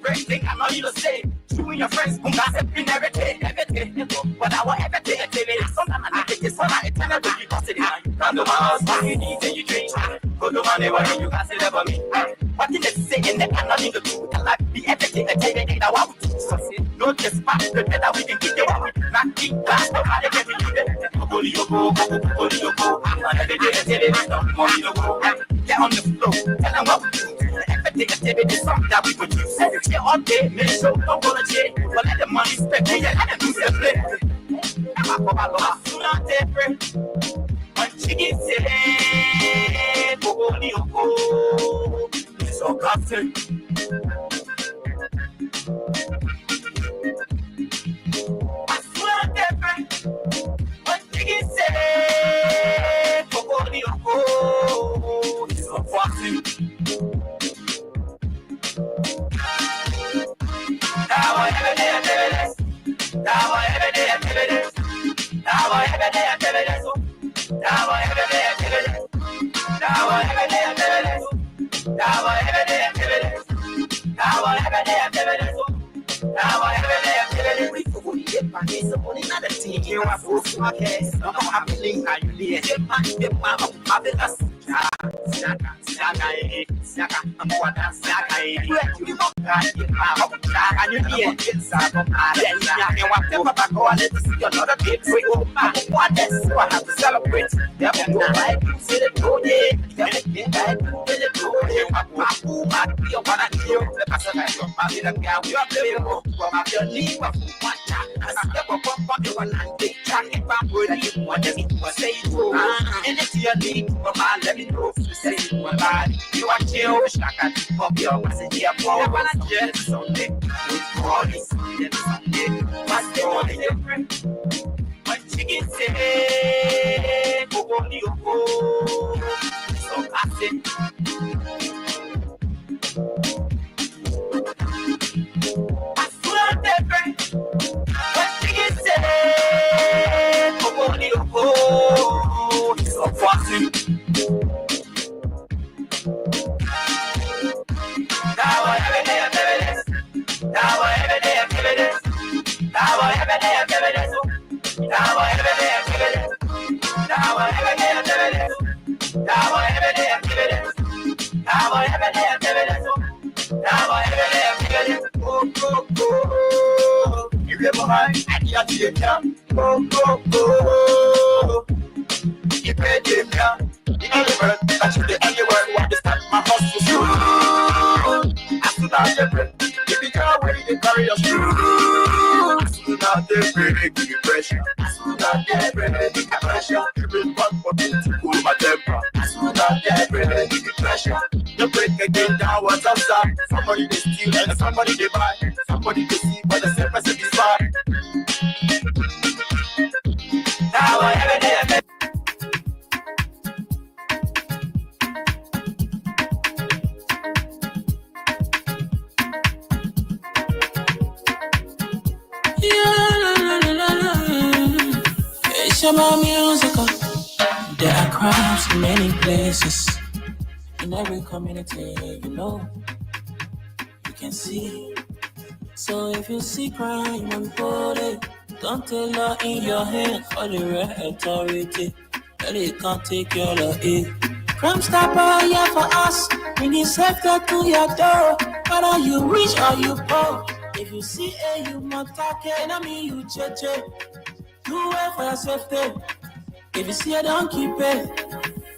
Everything I know you to say. You and your friends, who gossip in everything. But I want everything activity. Sometimes I think it's all right. It's time to be busted in. Come to my house, what you need, and you drink. Go to my neighborhood, you gossip about me. What did they say in the I nothing to do? Can I be everything activity that I want to do? No, just pop the better we can get you. Not keep glass, but how they get me. Get on the floor, tell them what we do. Everything activity is something that we could use. Get on there, make sure don't go to jail. But let the money spend, let them do their play. Soon different. When chicken say, go, it's all cotton. Let me know if you say you want body. You are chill, wish I could pop your message. I wanna just Sunday. We call it Sunday. What's the only different? When chicken say, go, so I said, what's different? When chicken say, go, so fussing. Somebody they steal and somebody they buy. Somebody they see but the same person is bad. Now I have it. It's about music. There are crimes in many places. In every community, you know, you can see. So if you see crime unfolded, don't take law in your hand for the real authority. That it can't take your law in. Crime stopper here for us, bringing safety to your door. Whether you rich or you poor, if you see a human attack, enemy you judge. Do it for your safety. If you see it, don't keep it.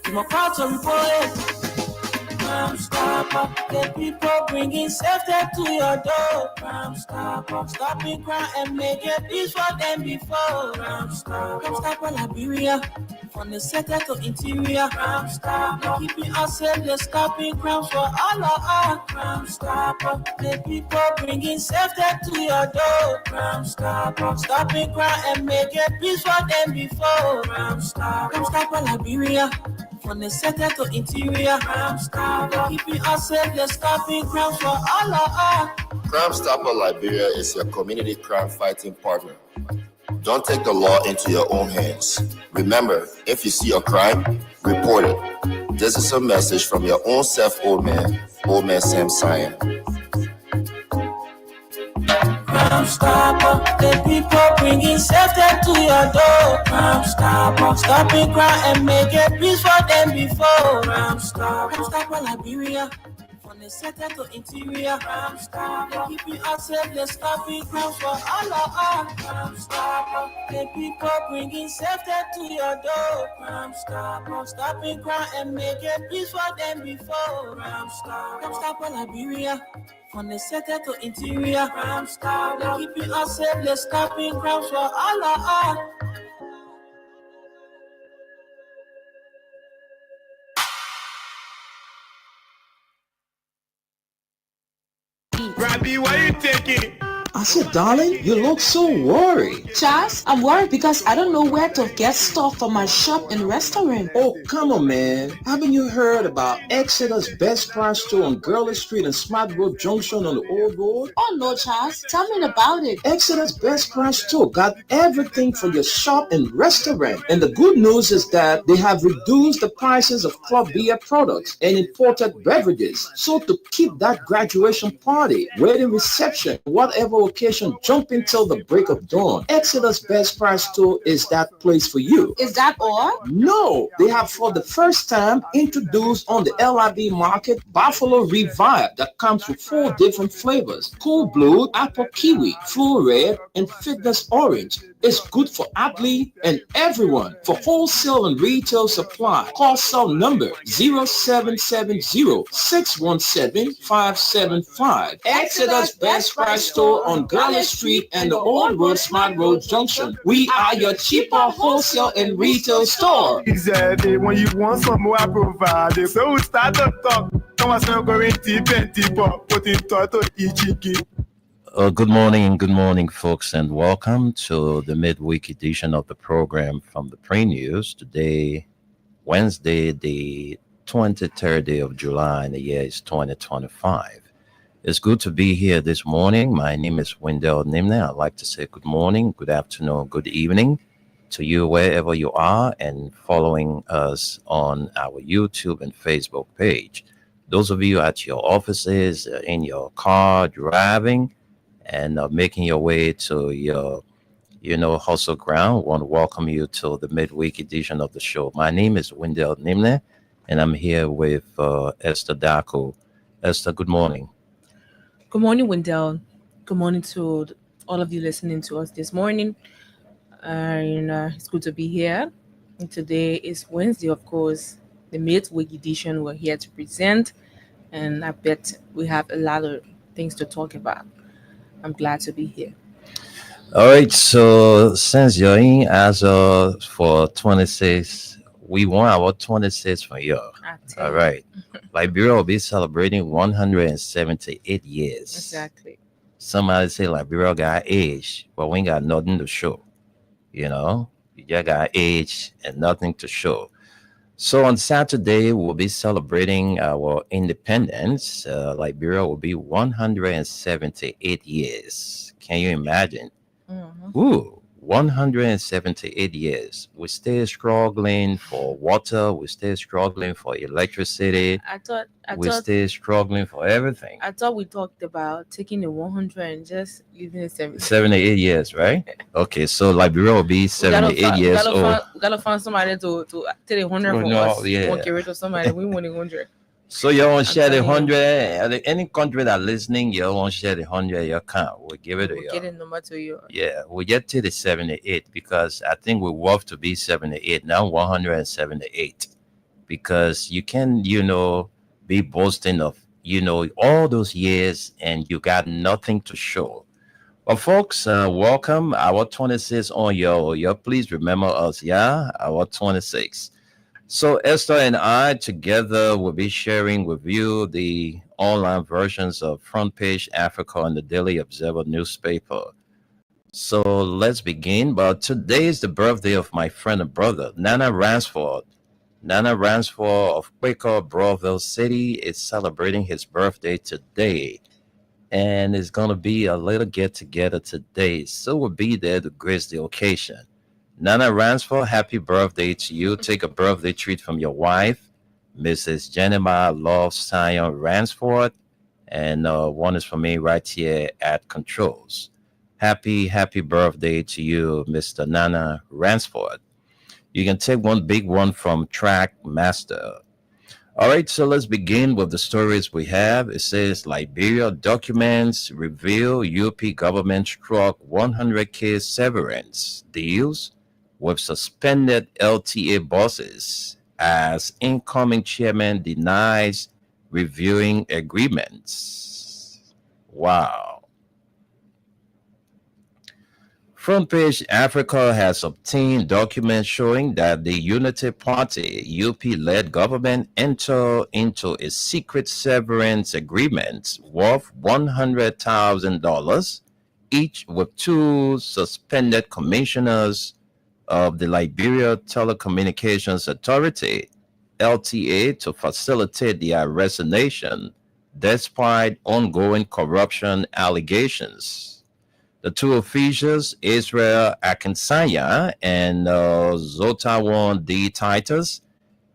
You must call to report it. Crime stopper, the people bringing safety to your door. Crime stopper, stopping crime and making peace for them before. Crime stopper, Liberia, from the center to interior. Crime stopper, keeping us safe, they're stopping crimes for all of us. Crime stopper, the people bringing safety to your door. Crime stopper, stopping crime and making peace for them before. Crime stopper, Liberia. From the center to interior, Crime Stopper. Keeping us safe, they're stopping crimes for all of us. Crime Stopper Liberia is your community crime fighting partner. Don't take the law into your own hands. Remember, if you see a crime, report it. This is a message from your own self, Old Man Sam Cyan. Crime Stopper, the people bringing safety to your door. Crime Stopper, stopping crime and making peace for them before. Crime Stopper Liberia. From the center to interior, Crime Stopper. Keeping us safe, they're stopping crimes for all of us. Crime Stopper, the people bringing safety to your door. Crime Stopper, stopping crime and making peace for them before. Crime Stopper Liberia. From the center to interior, Crime Stopper. Keeping us safe, they're stopping crimes for all of us. Robbie, why you taking? I said, darling, you look so worried. Charles, I'm worried because I don't know where to get stuff for my shop and restaurant. Oh, come on, man. Haven't you heard about Exeter's Best Price Store on Gurley Street and Smart Road Junction on the Old Road? Oh, no, Charles. Tell me about it. Exeter's Best Price Store got everything for your shop and restaurant. And the good news is that they have reduced the prices of club beer products and imported beverages. So to keep that graduation party, wedding reception, whatever occasion, jump until the break of dawn. Exeter's Best Price Store is that place for you. Is that all? No, they have for the first time introduced on the LIB market Buffalo Revive that comes with 4 different flavors: Cool Blue, Apple Kiwi, Full Red, and Fitness Orange. It's good for athlete and everyone. For wholesale and retail supply, call cell number 0770-617-575. Exeter's Best Price Store on Gurley Street and the Old Road Smart Road Junction. We are your cheaper wholesale and retail store. Easy, when you want some more, I provide it. So we start the talk. Come on, so going deep and deeper. Put in toto ichiki. Good morning, folks, and welcome to the midweek edition of the program from the Pre-News. Today, Wednesday, the 23rd day of July, and the year is 2025. It's good to be here this morning. My name is Wendell Nimne. I'd like to say good morning, good afternoon, good evening to you wherever you are and following us on our YouTube and Facebook page. Those of you at your offices, in your car, driving, and making your way to your, hustle ground, I want to welcome you to the midweek edition of the show. My name is Wendell Nimne, and I'm here with Esther Dako. Esther, good morning. Good morning, Wendell. Good morning to all of you listening to us this morning. It's good to be here. And today is Wednesday, of course, the midweek edition we're here to present, and I bet we have a lot of things to talk about. I'm glad to be here. All right, so since you're in as for 26, we want our 26 for you. All right. Liberia will be celebrating 178 years. Exactly. Somebody say Liberia got age, but we ain't got nothing to show. You just got age and nothing to show. So on Saturday, we'll be celebrating our independence. Liberia will be 178 years. Can you imagine? Mm-hmm. Ooh, 178 years. We still struggling for water. We still struggling for electricity. I thought We're still struggling for everything. I thought we talked about taking the 100 and just leaving it 70. 78 years, right? Okay, so Liberia will be 78 years old. We gotta find somebody to take the 100 for us. Yeah. Won't get rid of somebody. We want the 100. So you want to share the telling 100? Any country that listening, you want to share the 100, you can't. We'll give it to We'll you. get a number to you. Yeah, we get to the 78 because I think we're worth to be 78, now 178. Because you can, be boasting of, all those years and you got nothing to show. Well, folks, welcome. Our 26 on your please remember us, yeah? Our 26. So Esther and I together will be sharing with you the online versions of Front Page Africa and the Daily Observer newspaper. So let's begin. But today is the birthday of my friend and brother, Nana Ransford. Nana Ransford of Quaker Broadville City is celebrating his birthday today. And it's going to be a little get together today. So we'll be there to grace the occasion. Nana Ransford, happy birthday to you. Take a birthday treat from your wife, Mrs. Jennifer Love Sion Ransford. And one is for me right here at Controls. Happy birthday to you, Mr. Nana Ransford. You can take one big one from Track Master. All right, so let's begin with the stories we have. It says Liberia documents reveal UP government struck 100K severance deals with suspended LTA bosses as incoming chairman denies reviewing agreements. Wow. Front Page Africa has obtained documents showing that the Unity Party UP-led government entered into a secret severance agreement worth $100,000 each with two suspended commissioners of the Liberia Telecommunications Authority, LTA, to facilitate their resignation despite ongoing corruption allegations. The two officials, Israel Akinsanya and Zotawan D. Titus,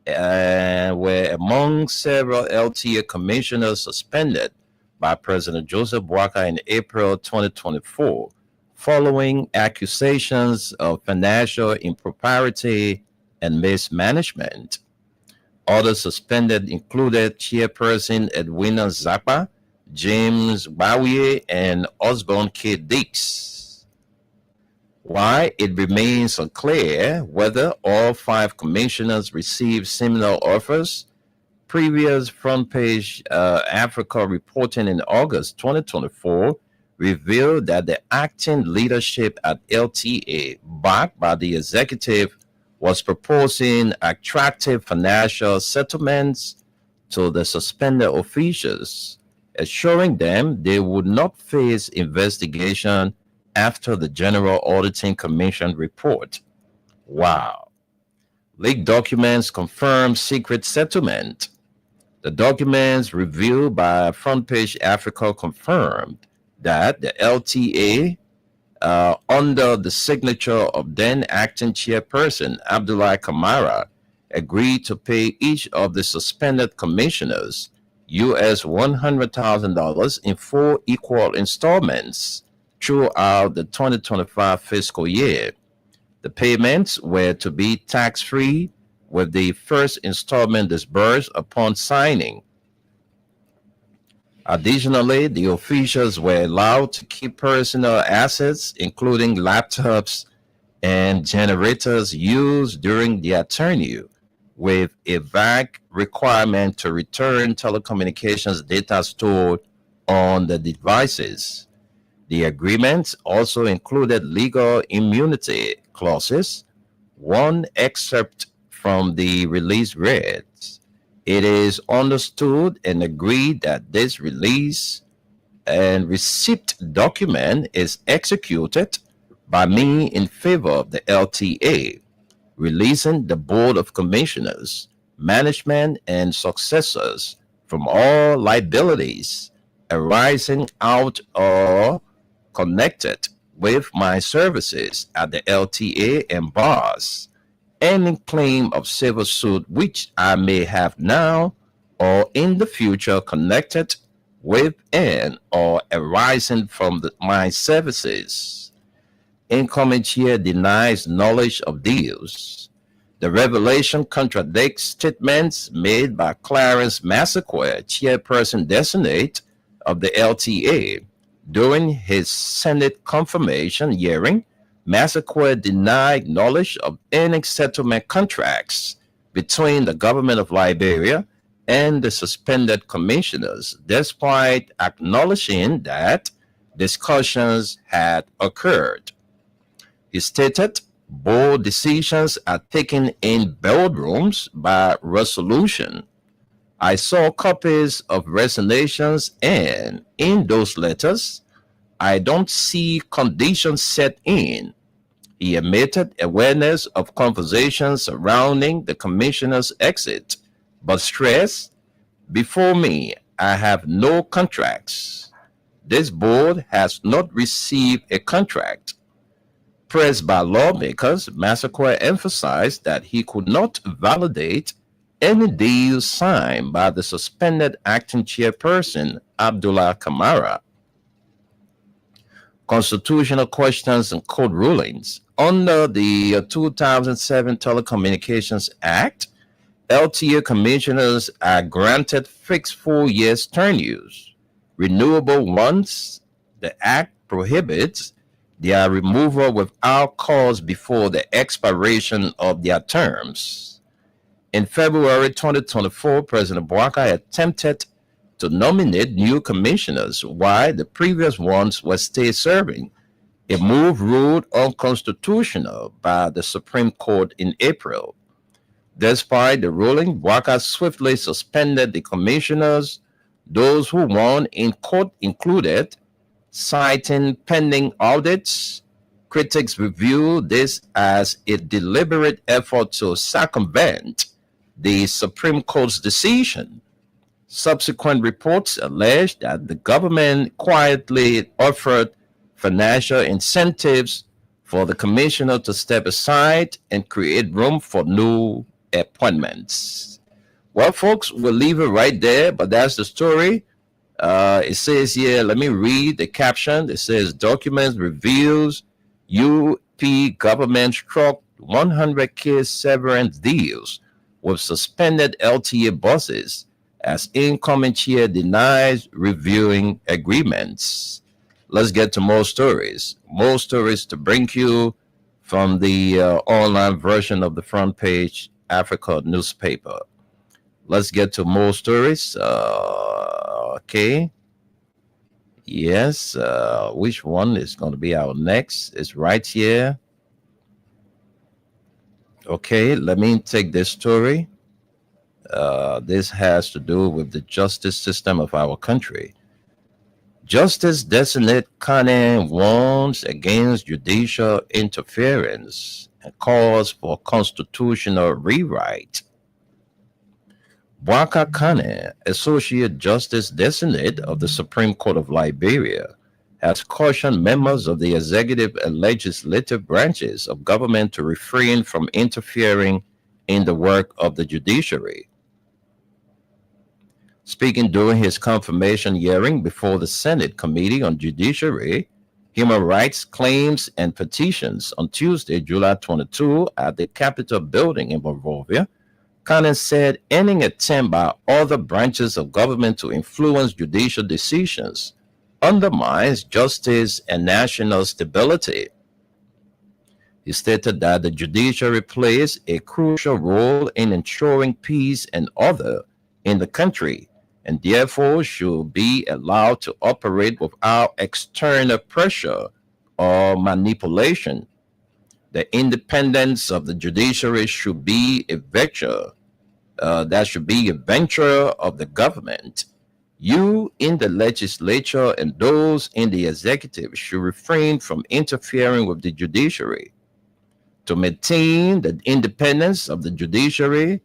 were among several LTA commissioners suspended by President Joseph Boakai in April 2024, following accusations of financial impropriety and mismanagement. Others suspended included Chairperson Edwina Zappa, James Bowie, and Osborne K. Dix. Why it remains unclear whether all five commissioners received similar offers. Previous Front Page Africa reporting in August 2024 revealed that the acting leadership at LTA, backed by the executive, was proposing attractive financial settlements to the suspended officials, assuring them they would not face investigation after the General Auditing Commission report. Wow. Leaked documents confirm secret settlement. The documents revealed by Front Page Africa confirmed that the LTA, under the signature of then acting chairperson Abdullah Kamara, agreed to pay each of the suspended commissioners US $100,000 in 4 equal installments throughout the 2025 fiscal year. The payments were to be tax-free, with the first installment disbursed upon signing. Additionally, the officials were allowed to keep personal assets, including laptops and generators used during their tenure, with a vague requirement to return telecommunications data stored on the devices. The agreement also included legal immunity clauses. One excerpt from the release reads, "It is understood and agreed that this release and receipt document is executed by me in favor of the LTA, releasing the Board of Commissioners, management, and successors from all liabilities arising out or connected with my services at the LTA and bars, any claim of civil suit which I may have now or in the future connected with and or arising from my services." Incoming chair denies knowledge of deals. The revelation contradicts statements made by Clarence Massaquoi, chairperson designate of the LTA. During his Senate confirmation hearing, Massaquoi denied knowledge of any settlement contracts between the government of Liberia and the suspended commissioners, despite acknowledging that discussions had occurred. He stated, "Board decisions are taken in boardrooms by resolution. I saw copies of resignations, and in those letters, I don't see conditions set in." He admitted awareness of conversations surrounding the commissioner's exit, but stressed, "Before me, I have no contracts. This board has not received a contract." Pressed by lawmakers, Massaquoi emphasized that he could not validate any deal signed by the suspended acting chairperson, Abdullah Kamara. Constitutional questions and court rulings. Under the 2007 Telecommunications Act, LTA commissioners are granted fixed 4-year tenures, renewable once. The Act prohibits their removal without cause before the expiration of their terms. In February 2024, President Bouaka attempted to nominate new commissioners while the previous ones were still serving, a move ruled unconstitutional by the Supreme Court in April. Despite the ruling, Bouaka swiftly suspended the commissioners. Those who won in court included, citing pending audits. Critics view this as a deliberate effort to circumvent the Supreme Court's decision. Subsequent reports allege that the government quietly offered financial incentives for the commissioner to step aside and create room for new appointments. Well, folks, we'll leave it right there, but that's the story. It says here, let me read the caption. It says, documents reveals UP government struck 100K severance deals with suspended LTA buses as incoming chair denies reviewing agreements. Let's get to more stories. More stories to bring you from the online version of the Front Page Africa newspaper. Let's get to more stories. Okay. Yes. Which one is going to be our next? It's right here. Okay. Let me take this story. This has to do with the justice system of our country. Justice Designate Kane warns against judicial interference and calls for constitutional rewrite. Bouaka Kane, Associate Justice Designate of the Supreme Court of Liberia, has cautioned members of the executive and legislative branches of government to refrain from interfering in the work of the judiciary. Speaking during his confirmation hearing before the Senate Committee on Judiciary, Human Rights Claims and Petitions on Tuesday, July 22, at the Capitol building in Monrovia, Kane said any attempt by other branches of government to influence judicial decisions undermines justice and national stability. He stated that the judiciary plays a crucial role in ensuring peace and order in the country, and therefore should be allowed to operate without external pressure or manipulation. The independence of the judiciary should be a venture. That should be a venture of the government. You in the legislature and those in the executive should refrain from interfering with the judiciary. To maintain the independence of the judiciary,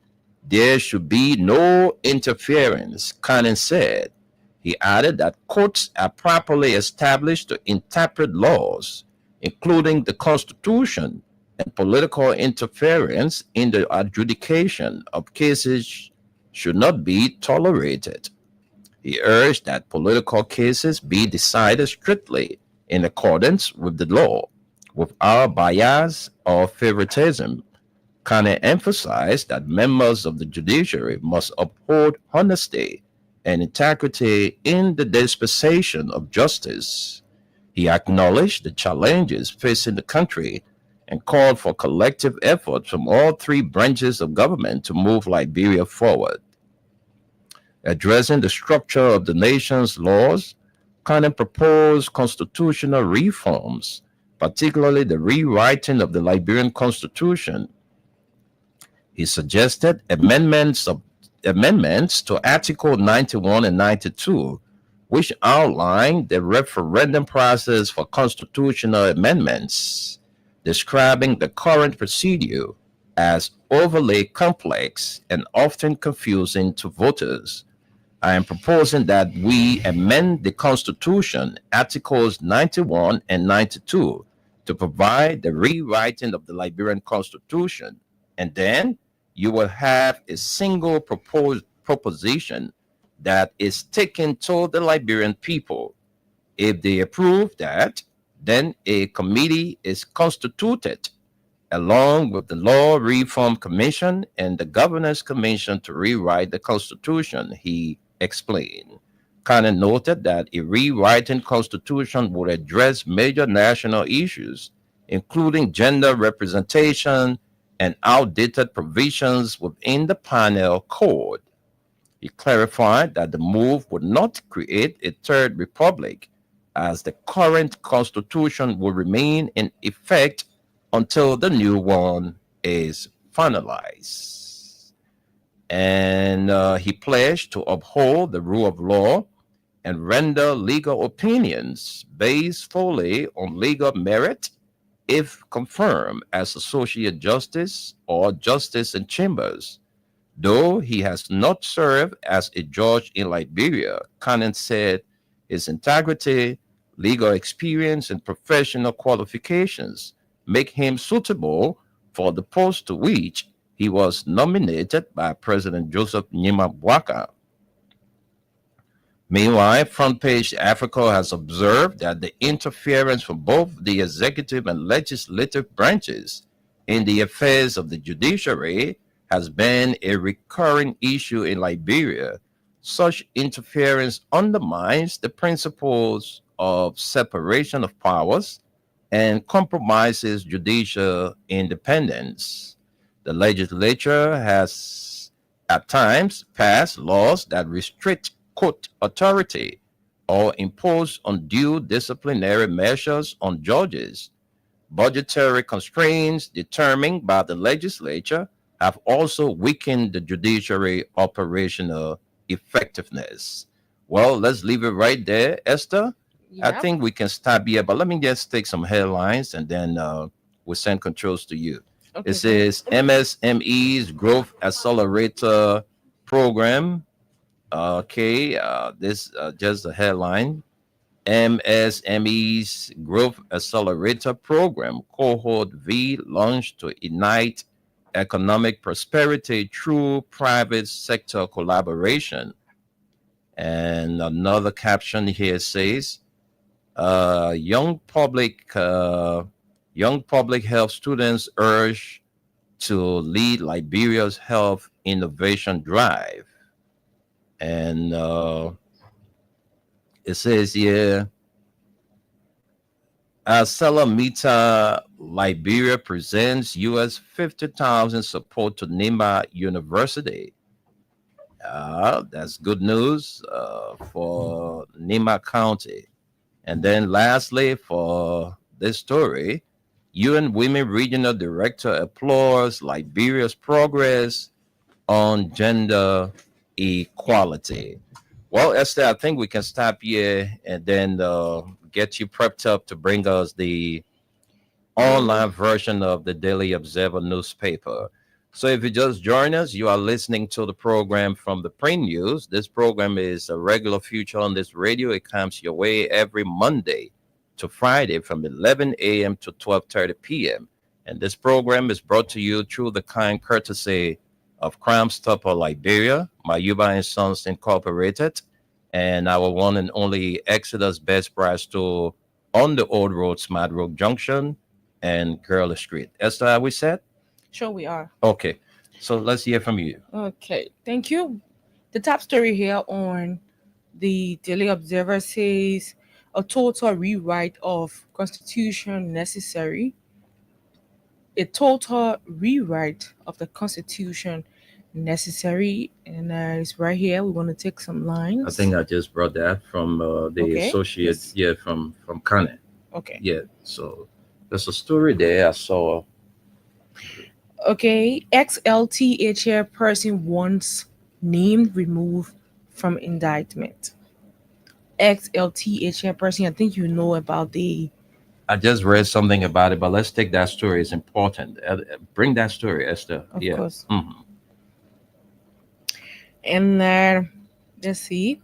there should be no interference, Kane said. He added that courts are properly established to interpret laws, including the Constitution, and political interference in the adjudication of cases should not be tolerated. He urged that political cases be decided strictly in accordance with the law, without bias or favoritism. Kane emphasized that members of the judiciary must uphold honesty and integrity in the dispensation of justice. He acknowledged the challenges facing the country and called for collective effort from all three branches of government to move Liberia forward. Addressing the structure of the nation's laws, Kane proposed constitutional reforms, particularly the rewriting of the Liberian Constitution. He suggested amendments to Article 91 and 92, which outline the referendum process for constitutional amendments. describing the current procedure as overly complex and often confusing to voters. I am proposing that we amend the Constitution, Articles 91 and 92, to provide the rewriting of the Liberian Constitution. And then you will have a single proposition that is taken to the Liberian people. If they approve that, then a committee is constituted along with the Law Reform Commission and the Governor's Commission to rewrite the Constitution, he explained. Cannon noted that a rewriting Constitution would address major national issues, including gender representation and outdated provisions within the Penal Code. He clarified that the move would not create a third republic, as the current Constitution will remain in effect until the new one is finalized. And he pledged to uphold the rule of law and render legal opinions based fully on legal merit if confirmed as associate justice or justice in chambers. Though he has not served as a judge in Liberia, Cannon said his integrity, legal experience, and professional qualifications make him suitable for the post to which he was nominated by President Joseph Nyima Bwaka. Meanwhile, Front Page Africa has observed that the interference from both the executive and legislative branches in the affairs of the judiciary has been a recurring issue in Liberia. Such interference undermines the principles of separation of powers and compromises judicial independence. The legislature has at times passed laws that restrict court authority or impose undue disciplinary measures on judges. Budgetary constraints determined by the legislature have also weakened the judiciary operational effectiveness. Well, let's leave it right there, Esther. I Yep. think we can stop here, but let me just take some headlines and then we'll send controls to you. Okay. It says MSME's Growth Accelerator Program. This just the headline. MSME's Growth Accelerator Program, Cohort V, launched to ignite economic prosperity through private sector collaboration. And another caption here says, young public health students urged to lead Liberia's health innovation drive. And it says here, ArcelorMittal Liberia presents US 50,000 support to Nima University. That's good news for Nima County. And then lastly, for this story, UN Women Regional Director applauds Liberia's progress on gender equality. Well, Esther, I think we can stop here and then get you prepped up to bring us the online version of the Daily Observer newspaper. So if you just join us, you are listening to the program from the Print News. This program is a regular feature on this radio. It comes your way every Monday to Friday from 11 a.m. to 12:30 p.m. And this program is brought to you through the kind courtesy of Crime Stopper Liberia, Mayuba and Sons Incorporated, and our one and only Exodus Best Price store on the Old Road, Smart Road Junction, and Girl Street. Esther, are we set? Sure, we are. Okay, so let's hear from you. Okay, thank you. The top story here on the Daily Observer says a total rewrite of Constitution necessary. A total rewrite of the Constitution necessary, and it's right here. We want to take some lines. I think I just brought that from the Okay, associate, yes. yeah, from Kane. Okay. Yeah, so there's a story there I saw. Okay, ex-LTA chairperson wants name removed from indictment. Ex-LTA chairperson, I think you know about the I just read something about it, but let's take that story. It's important. Bring that story, Esther. Of Yeah. course. Hmm. And let's see.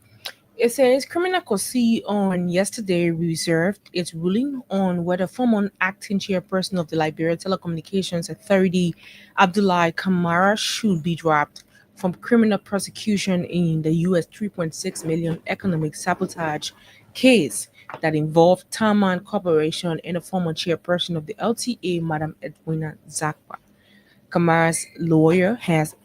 It says criminal Kosi on yesterday reserved its ruling on whether former acting chairperson of the Liberia Telecommunications Authority, Abdullahi Kamara, should be dropped from criminal prosecution in the US 3.6 million economic sabotage case that involved Taman Corporation and the former chairperson of the LTA, Madam Edwina Zakwa. Kamara's lawyer has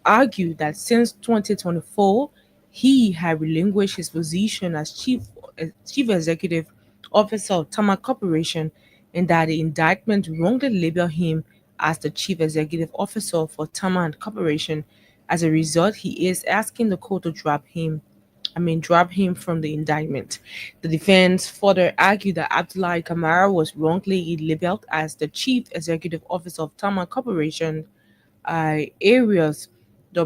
argued that since 2024, he had relinquished his position as chief executive officer of Tama Corporation and that the indictment wrongly labeled him as the chief executive officer for Tama Corporation. As a result, he is asking the court to drop him from the indictment. The defense further argued that Abdullahi Kamara was wrongly labeled as the chief executive officer of Tama Corporation areas the,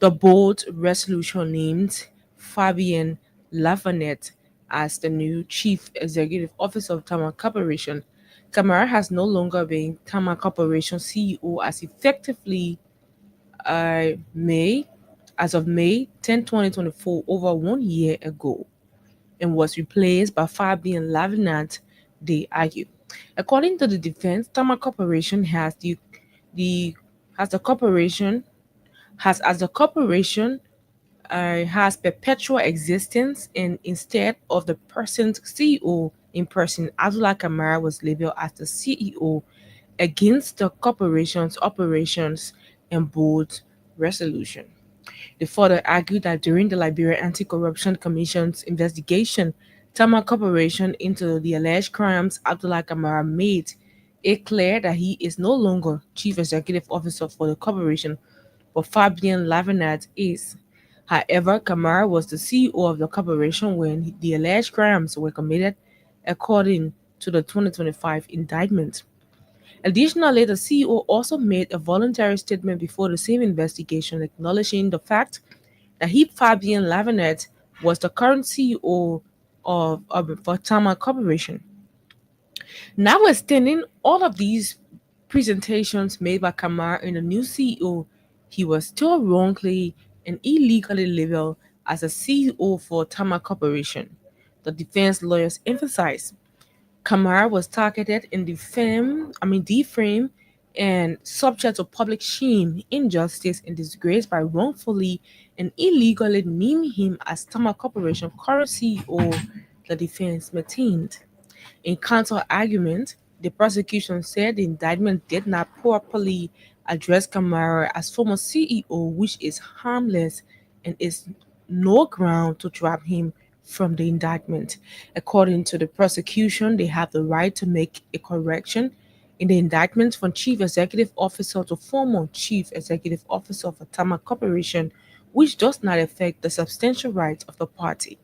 the board resolution named Fabian Lavanet as the new chief executive officer of Tama Corporation. Kamara has no longer been Tama Corporation CEO uh, May as of May 10, 2024, over 1 year ago, and was replaced by Fabian Lavinat, they argue. According to the defense, Tama Corporation the has the corporation has as the corporation has perpetual existence, and instead of the person's CEO in person, Abdullah Kamara was labeled as the CEO against the corporation's operations and board resolution. They further argued that during the Liberia Anti-Corruption Commission's investigation, Tama Corporation into the alleged crimes Abdullah Kamara made it clear that he is no longer chief executive officer for the corporation, but Fabian Lavinat is. However, Kamara was the CEO of the corporation when the alleged crimes were committed, according to the 2025 indictment. Additionally, the CEO also made a voluntary statement before the same investigation acknowledging the fact that Fabian Lavinet was the current CEO of Tama Corporation. Notwithstanding all of these presentations made by Kamara in the new CEO, he was still wrongly and illegally labeled as a CEO for Tama Corporation. The defense lawyers emphasized Kamara was targeted and defamed and subject to public shame, injustice, and disgrace by wrongfully and illegally naming him as Tama Corporation current CEO, the defense maintained. In counter argument, the prosecution said the indictment did not properly address Kamara as former CEO, which is harmless and is no ground to drop him from the indictment. According to the prosecution, they have the right to make a correction in the indictment from chief executive officer to former chief executive officer of a Tama Corporation, which does not affect the substantial rights of the party.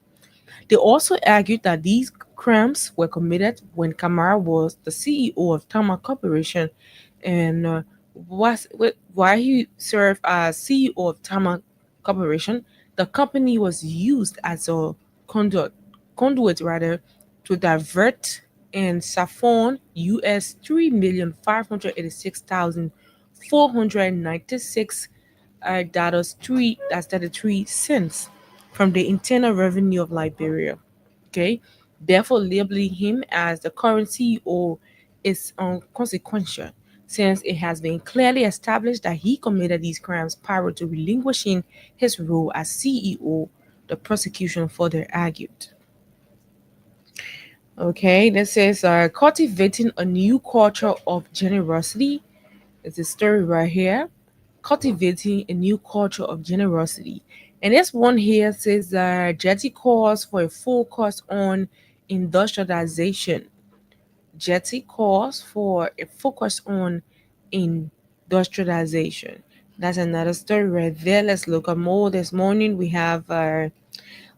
They also argued that these crimes were committed when Kamara was the CEO of Tama Corporation and while he served as CEO of Tama Corporation, the company was used as a conduit rather to divert and siphon US 3,586,496 dollars 33 cents from the internal revenue of Liberia. Okay, therefore labeling him as the current CEO is unconsequential, since it has been clearly established that he committed these crimes prior to relinquishing his role as CEO. The prosecution further argued. Okay, this is cultivating a new culture of generosity. It's a story right here. Cultivating a new culture of generosity. And this one here says Jetty calls for a focus on industrialization. Jetty calls for a focus on industrialization. That's another story right there. Let's look at more. This morning we have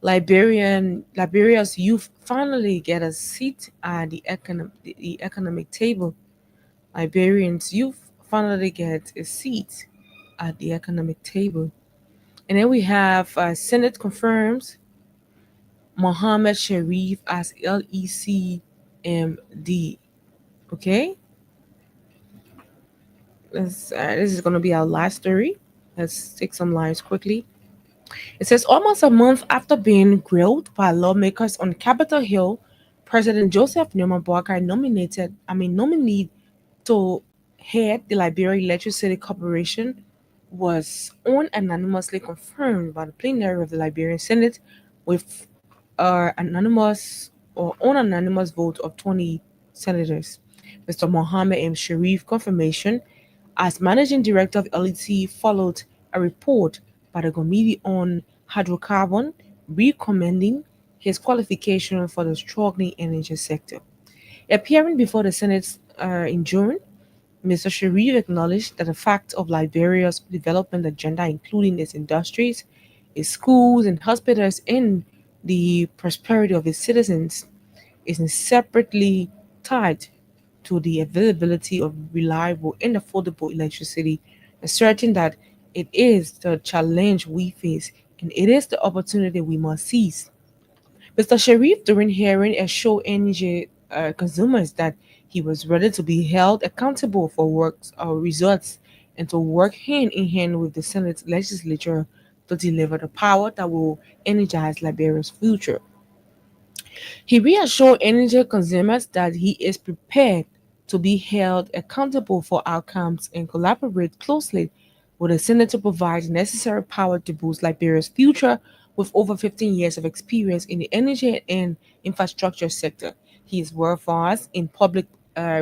Liberia's youth finally get a seat at the economic table. Liberians youth finally get a seat at the economic table. And then we have Senate confirms Mohammed Sharif as LEC MD. Okay, this is going to be our last story. Let's take some lines quickly. It says almost a month after being grilled by lawmakers on Capitol Hill, President Joseph Newman Boakai nominee to head the Liberia Electricity Corporation was unanimously confirmed by the plenary of the Liberian Senate with anonymous or unanimous vote of 20 senators. Mr. Mohammed M. Sharif confirmation as managing director of LET followed a report by the Committee on Hydrocarbon recommending his qualification for the struggling energy sector. Appearing before the Senate in June, Mr. Sharif acknowledged that the fact of Liberia's development agenda, including its industries, its schools and hospitals, and the prosperity of its citizens, is separately tied to the availability of reliable and affordable electricity, asserting that it is the challenge we face and it is the opportunity we must seize. Mr. Sharif, during hearing, assured energy consumers that he was ready to be held accountable for works or results and to work hand in hand with the Senate legislature to deliver the power that will energize Liberia's future. He reassured energy consumers that he is prepared to be held accountable for outcomes and collaborate closely with the Senate to provide necessary power to boost Liberia's future with over 15 years of experience in the energy and infrastructure sector. He is well versed in public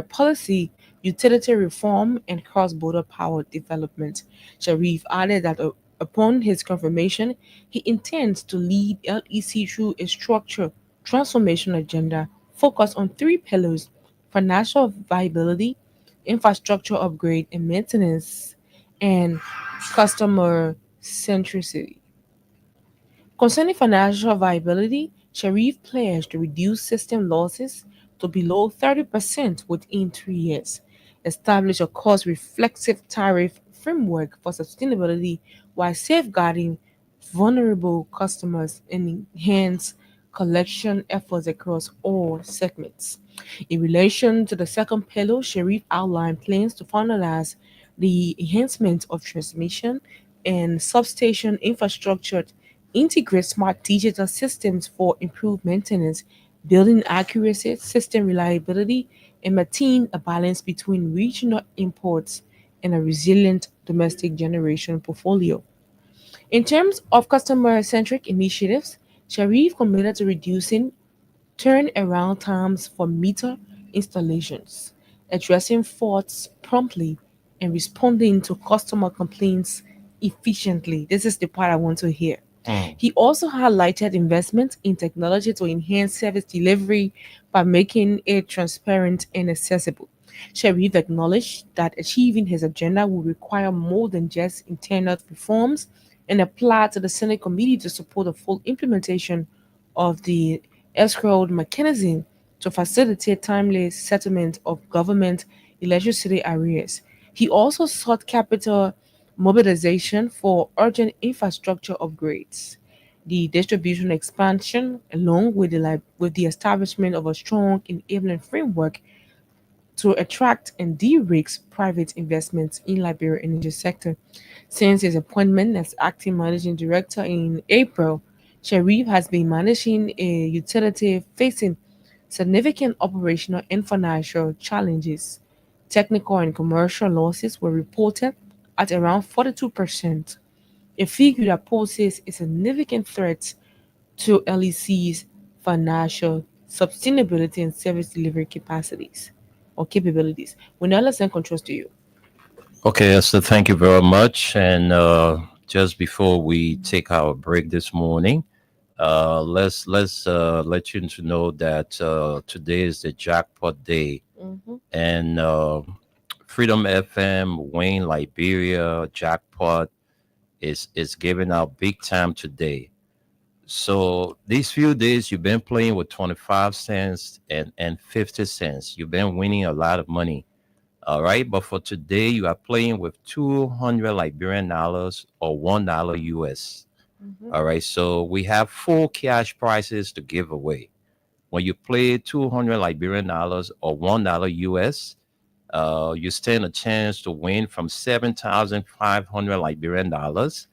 policy, utility reform, and cross border power development. Sharif added that upon his confirmation, he intends to lead LEC through a structured transformation agenda focused on three pillars: financial viability, infrastructure upgrade and maintenance, and customer centricity. Concerning financial viability, Sharif pledged to reduce system losses to below 30% within 3 years, establish a cost reflexive tariff framework for sustainability while safeguarding vulnerable customers, and enhance collection efforts across all segments. In relation to the second pillar, Sharif outlined plans to finalize the enhancement of transmission and substation infrastructure, integrate smart digital systems for improved maintenance, building accuracy, system reliability, and maintain a balance between regional imports and a resilient domestic generation portfolio. In terms of customer centric initiatives, Sharif committed to reducing turnaround times for meter installations, addressing faults promptly, and responding to customer complaints efficiently. This is the part I want to hear. Mm. He also highlighted investment in technology to enhance service delivery by making it transparent and accessible. Sharif acknowledged that achieving his agenda will require more than just internal reforms and applied to the Senate committee to support the full implementation of the escrowed mechanism to facilitate timely settlement of government electricity arrears. He also sought capital mobilization for urgent infrastructure upgrades, the distribution expansion, along with with the establishment of a strong enabling framework to attract and de-risk private investments in Liberia energy sector. Since his appointment as acting managing director in April, Sharif has been managing a utility facing significant operational and financial challenges. Technical and commercial losses were reported at around 42%, a figure that poses a significant threat to LEC's financial sustainability and service delivery capacities or capabilities. We now let's send controls to you. Okay, Esther, thank you very much. And just before we take our break this morning, let's let you to know that today is the jackpot day, Mhm. and Freedom FM Wayne Liberia jackpot is giving out big time today. So these few days you've been playing with 25 cents and 50 cents. You've been winning a lot of money. All right. But for today, you are playing with 200 Liberian dollars or $1 US. Mhm. All right. So we have full cash prizes to give away. When you play $200 Liberian dollars or $1 US, you stand a chance to win from 7,500 Liberian dollars,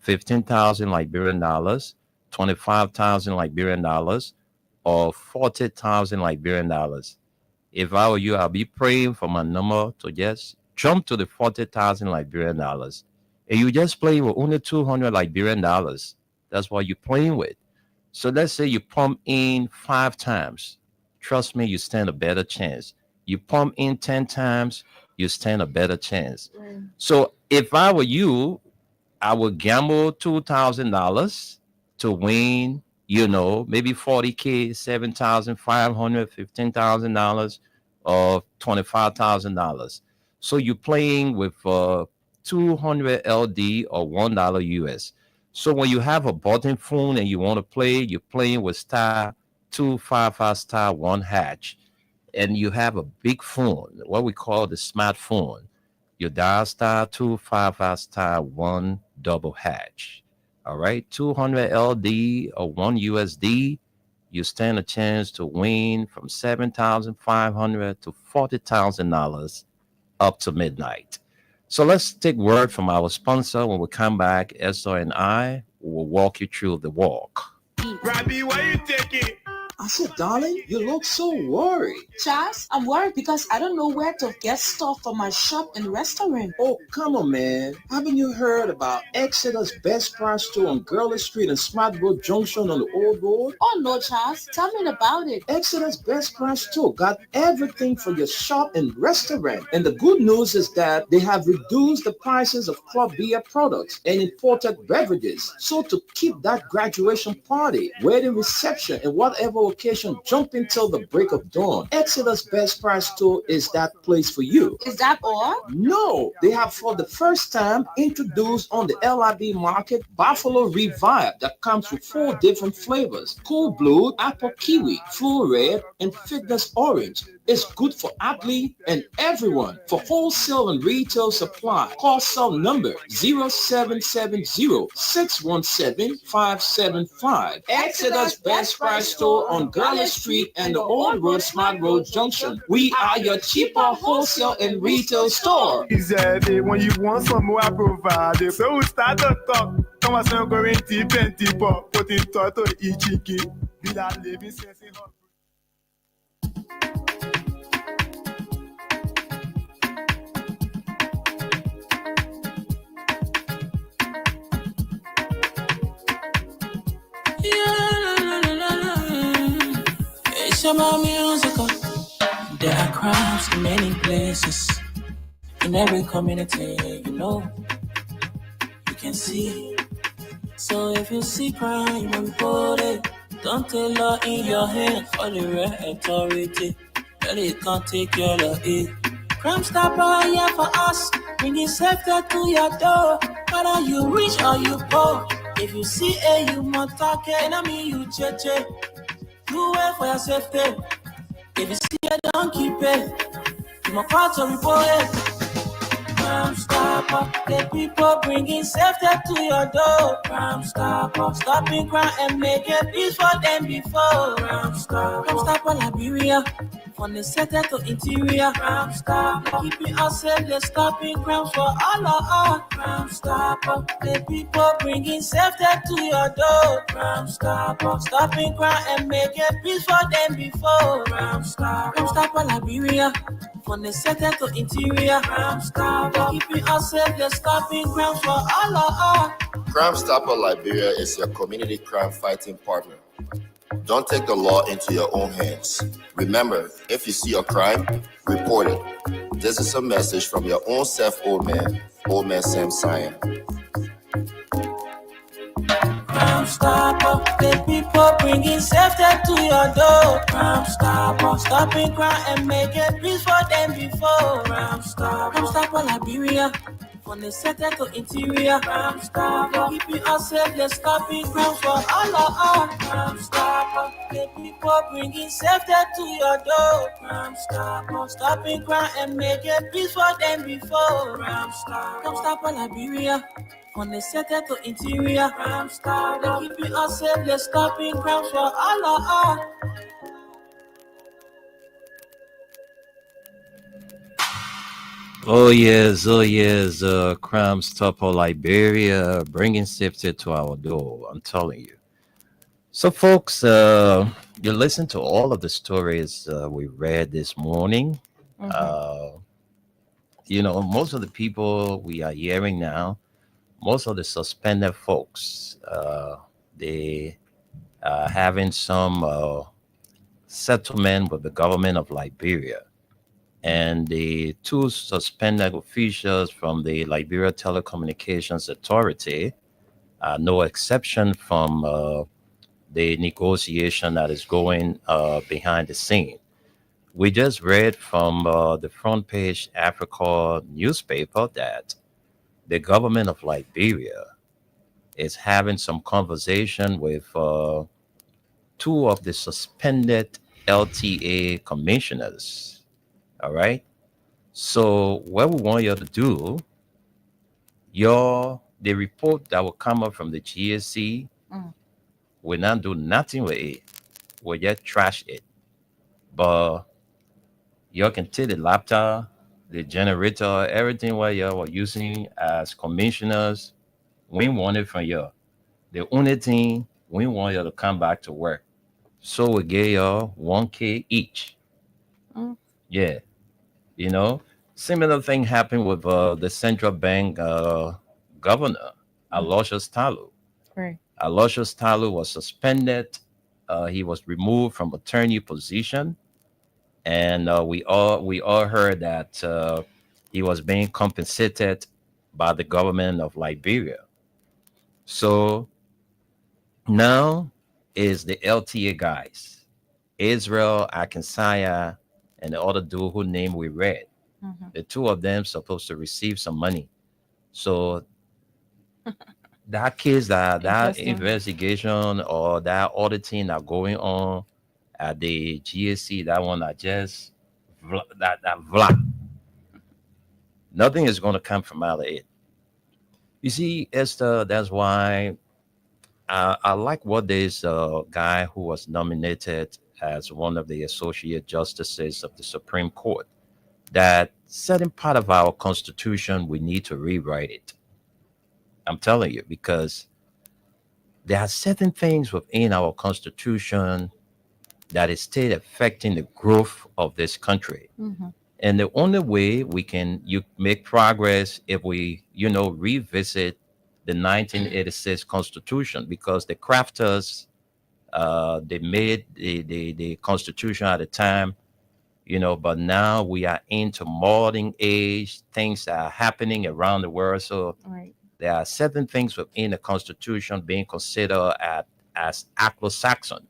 15,000 Liberian dollars, 25,000 Liberian dollars, or 40,000 Liberian dollars. If I were you, I'll be praying for my number to just jump to the 40,000 Liberian dollars. And you just play with only 200 Liberian dollars. That's what you're playing with. So let's say you pump in 5 times. Trust me, you stand a better chance. You pump in 10 times, you stand a better chance. So if I were you, I would gamble $2,000 to win, maybe 40K, 7,500, $15,000, or $25,000. So you're playing with 200 LD or $1 US. So when you have a button phone and you want to play, you're playing with star 255 star 1 hatch. And you have a big phone, what we call the smartphone. You dial star 255 star 1 double hatch. All right, 200 LD or 1 USD, you stand a chance to win from $7,500 to $40,000 up to midnight. So let's take word from our sponsor. When we come back, Esther and I will walk you through the walk. Robbie, why you taking? I said, darling, you look so worried. Charles, I'm worried because I don't know where to get stuff for my shop and restaurant. Oh, come on, man. Haven't you heard about Exeter's Best Price Store on Gurley Street and Smart Road Junction on the Old Road? Oh, no, Charles. Tell me about it. Exeter's Best Price Store got everything for your shop and restaurant. And the good news is that they have reduced the prices of club beer products and imported beverages. So to keep that graduation party, wedding reception, and whatever occasion jumping till the break of dawn, Exeter's Best Price Store is that place for you. Is that all? No, they have for the first time introduced on the LIB market Buffalo Revive that comes with 4 different flavors: Cool Blue, Apple Kiwi, Full Red, and Fitness Orange. It's good for athlete and everyone. For wholesale and retail supply, call cell number 0770-617-575. Exeter's Best Price Store on Gurley Street and the Old Road Smart Road Junction. We are your cheaper wholesale and retail store. He said, when you want some more, I provide. So we start to talk. Come on, so going deep and deeper. Put in thought to each chicky. Be that living sense in her. It's about musical. There are crowds in many places. In every community, you can see. So if you see crime, report it. Don't take law in your hands for the real authority. But it can't take care of it. Crime Stopper here for us. Bringing safety to your door. Whether you rich or you poor. If you see a you must talk it. And I mean you cheche. Do it for your safety. If you see it, don't keep it. You must call to report it. Crime Stopper, the people bringing safety to your door. Crime Stopper, stopping crime and making peace for them before. Crime Stopper, Liberia, from the center to interior. Crime Stopper, keeping us safe, they're stopping crimes for all of us. Crime Stopper, the people bringing safety to your door. Crime Stopper, stopping crime and making peace for them before. Crime Stopper, Liberia, from the center to interior. Crime Stopper, keeping us safe, they're stopping crimes for all of us. Crime Stopper Liberia is your community crime fighting partner. Don't take the law into your own hands. Remember, if you see a crime, report it. This is a message from your own self, Old Man Sam Cyan. Crime Stopper, the people bringing safety to your door. Crime Stopper, stopping crime and making peace for them before. Crime Stopper, Liberia, from the center to interior. Crime Stopper, keeping us safe, they're stopping crimes for all of us. Crime Stopper, the people bringing safety to your door. Crime Stopper, stopping crime and making peace for them before. Crime Stopper, Liberia, from the center to interior. Crime Stopper, keeping us safe, they're stopping crimes for all of us. Oh yes, oh yes. Crime Stopper Liberia, bringing safety to our door. I'm telling you. So, folks, you listen to all of the stories we read this morning. Mhm. Uh, most of the people we are hearing now, most of the suspended folks, they are having some settlement with the government of Liberia. And the two suspended officials from the Liberia Telecommunications Authority are no exception from the negotiation that is going behind the scene. We just read from the front page Africa newspaper that the government of Liberia is having some conversation with two of the suspended LTA commissioners. All right. So what we want you to do, the report that will come up from the GSC, Mm. will not do nothing with it. We'll just trash it. But you can take the laptop, the generator, everything what you were using as commissioners. We want it from you. The only thing we want you to come back to work. So we get you 1K each. Mm. Yeah. You know, similar thing happened with the central bank governor, Mm. Aloysius Talu. Right. Aloysius Talu was suspended. He was removed from attorney position, and we all heard that he was being compensated by the government of Liberia. So now is the LTA guys, Israel Akinsanya, and the other dude who name we read. Mhm. The two of them supposed to receive some money. So that case, that Interesting. investigation or that auditing that going on at the GSC, that one that just that vlog, nothing is going to come from out of it. You see, Esther, that's why I like what this guy who was nominated as one of the associate justices of the Supreme Court, that certain part of our constitution we need to rewrite it. I'm telling you, because there are certain things within our constitution that is still affecting the growth of this country. Mhm. And the only way we can you make progress if we, revisit the 1986 Constitution, because the crafters they made the Constitution at the time, but now we are into modern age, things that are happening around the world. So Right. there are certain things within the Constitution being considered as Anglo-Saxon,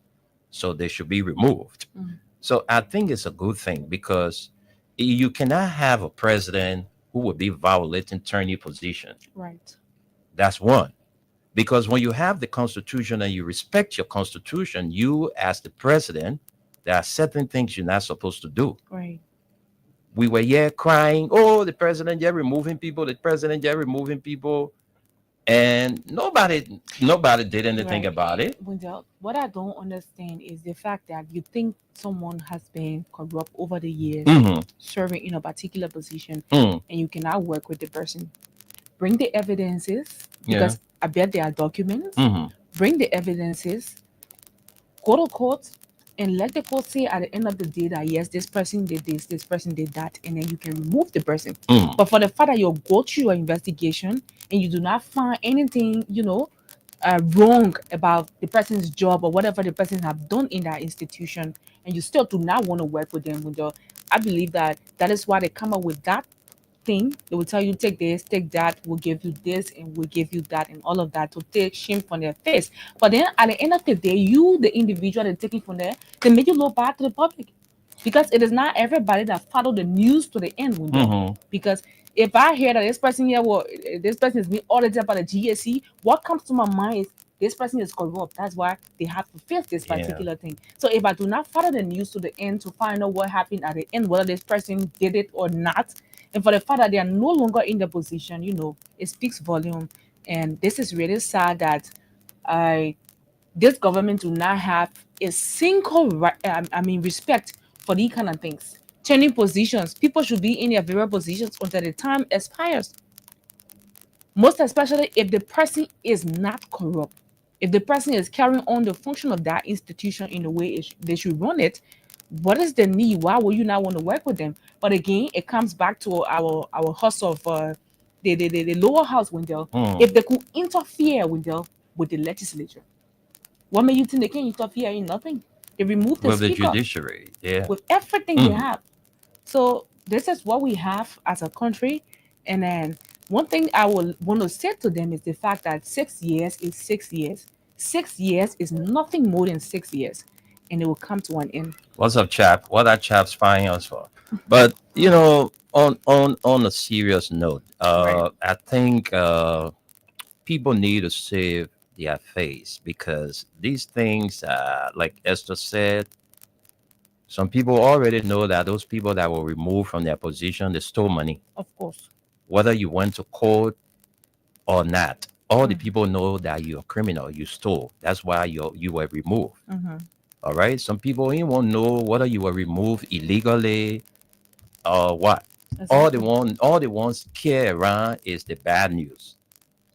so they should be removed. Mm. So I think it's a good thing, because you cannot have a president who would be violating attorney position. Right. That's one. Because when you have the Constitution and you respect your Constitution, you as the president, there are certain things you're not supposed to do. Right. We were here crying, oh, the president, you're removing people, the president, you're removing people. And nobody did anything Right. about it. Wendell, what I don't understand is the fact that you think someone has been corrupt over the years, Hmm. serving in a particular position, Mm. and you cannot work with the person. Bring the evidences, Yeah. because I bet there are documents. Hmm. Bring the evidences, go to court, and let the court say at the end of the day that yes, this person did this person did that, and then you can remove the person. Mm. But for the fact that you go through your investigation and you do not find anything, wrong about the person's job or whatever the person have done in that institution, and you still do not want to work with them, I believe that is why they come up with that thing. They will tell you, take this, take that, we'll give you this, and we'll give you that, and all of that to take shame from their face. But then at the end of the day, you, the individual, they're taking from there, they make you look bad to the public. Because it is not everybody that follow the news to the end, Mhm. because if I hear that this person here, well, this person is being audited by the GSC, what comes to my mind is this person is corrupt. That's why they have to face this Yeah. particular thing. So if I do not follow the news to the end to find out what happened at the end, whether this person did it or not, and for the fact that they are no longer in the position, it speaks volume. And this is really sad that this government do not have a single respect for these kind of things. turning positions. People should be in their various positions until the time expires. Most especially if the person is not corrupt. If the person is carrying on the function of that institution in the way they should run it, what is the need? Why would you not want to work with them? But again, it comes back to our hustle of the lower house window. If they could interfere with the legislature, what made you think they can interfere in nothing? They removed the With the speaker judiciary, yeah. with everything they have. So this is what we have as a country. And then one thing I will want to say to them is the fact that 6 years is 6 years. 6 years is nothing more than 6 years, and it will come to an end. What's up, chap? What are chaps spying us for? But you know, on a serious note, Right. I think people need to save their face because these things, like Esther said, some people already know that those people that were removed from their position, they stole money. Of course. Whether you went to court or not, all the people know that you're a criminal, you stole. That's why you were removed. All right. Some people even won't know whether you were removed illegally or what. All they want care around is the bad news.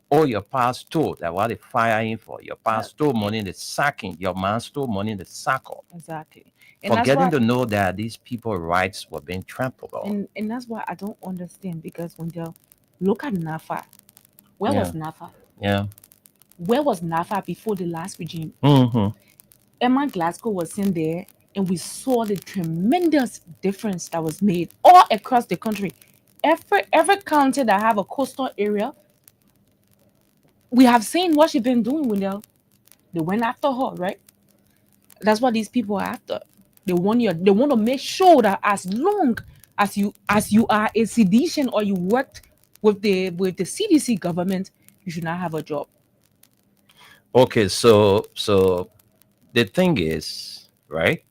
Or your past stole. That's what they firing for. Your past stole money, the sacking. Your man stole money, the sack off. Exactly. And that's Forgetting why, to know that these people's rights were being trampled on. and that's why I don't understand, because when they look at NAFA, where was NAFA? Yeah. Where was NAFA before the last regime? Mm-hmm. Emma Glasgow was in there, and we saw the tremendous difference that was made all across the country. Every county that have a coastal area, we have seen what she's been doing with them. They went after her, right? That's what these people are after. They want to make sure that as long as you are a citizen or you worked with the CDC government, you should not have a job. Okay, so the thing is, right?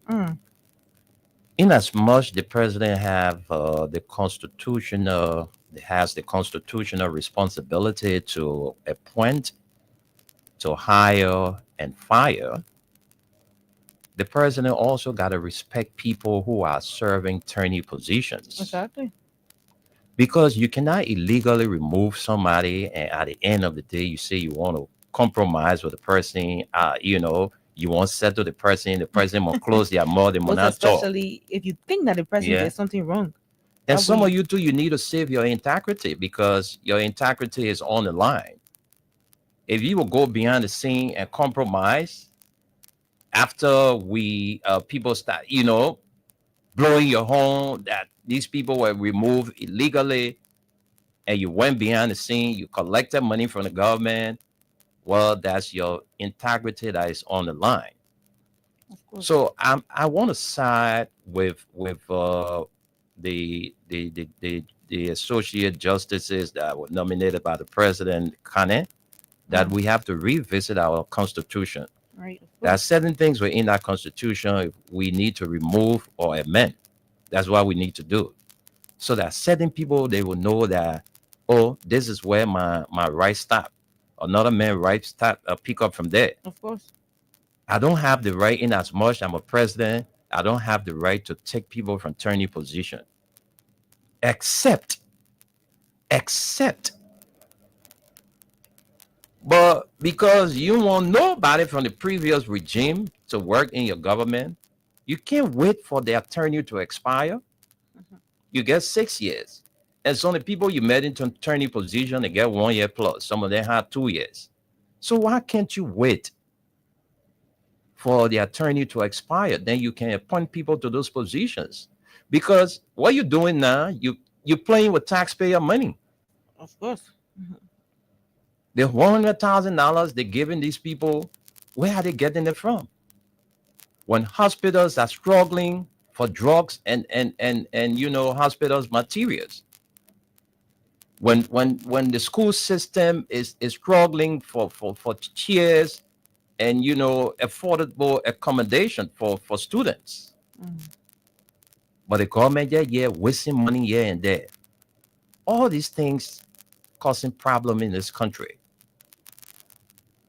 In as much the president has the constitutional responsibility to appoint, to hire, and fire, the president also got to respect people who are serving attorney positions. Exactly. Because you cannot illegally remove somebody, and at the end of the day, you say you want to compromise with the person. You want to settle the person will close their mouth, they will Most not talk. especially if you think that the president did something wrong. And some of you too, you need to save your integrity because your integrity is on the line. If you will go behind the scene and compromise after people start, blowing your horn that these people were removed illegally, and you went behind the scene, you collected money from the government, well, that's your integrity that is on the line. So I want to side with the associate justices that were nominated by the president, Kane, that we have to revisit our constitution. Right. There are certain things within that constitution we need to remove or amend. That's what we need to do. So that certain people, they will know that, oh, this is where my rights stop. Another man's rights start, pick up from there. Of course. I don't have the right, in as much I'm a president, I don't have the right to take people from attorney position. Except. But because you want nobody from the previous regime to work in your government, you can't wait for the attorney to expire. You get 6 years. And some of the people you met into attorney position, they get 1 year plus. Some of them have 2 years. So why can't you wait for the attorney to expire? Then you can appoint people to those positions. Because what you're doing now, you're playing with taxpayer money. Of course. The $100,000 they're giving these people, where are they getting it from? When hospitals are struggling for drugs and hospitals materials. When the school system is struggling for chairs and affordable accommodation for students. But the government, wasting money here and there. All these things causing problem in this country.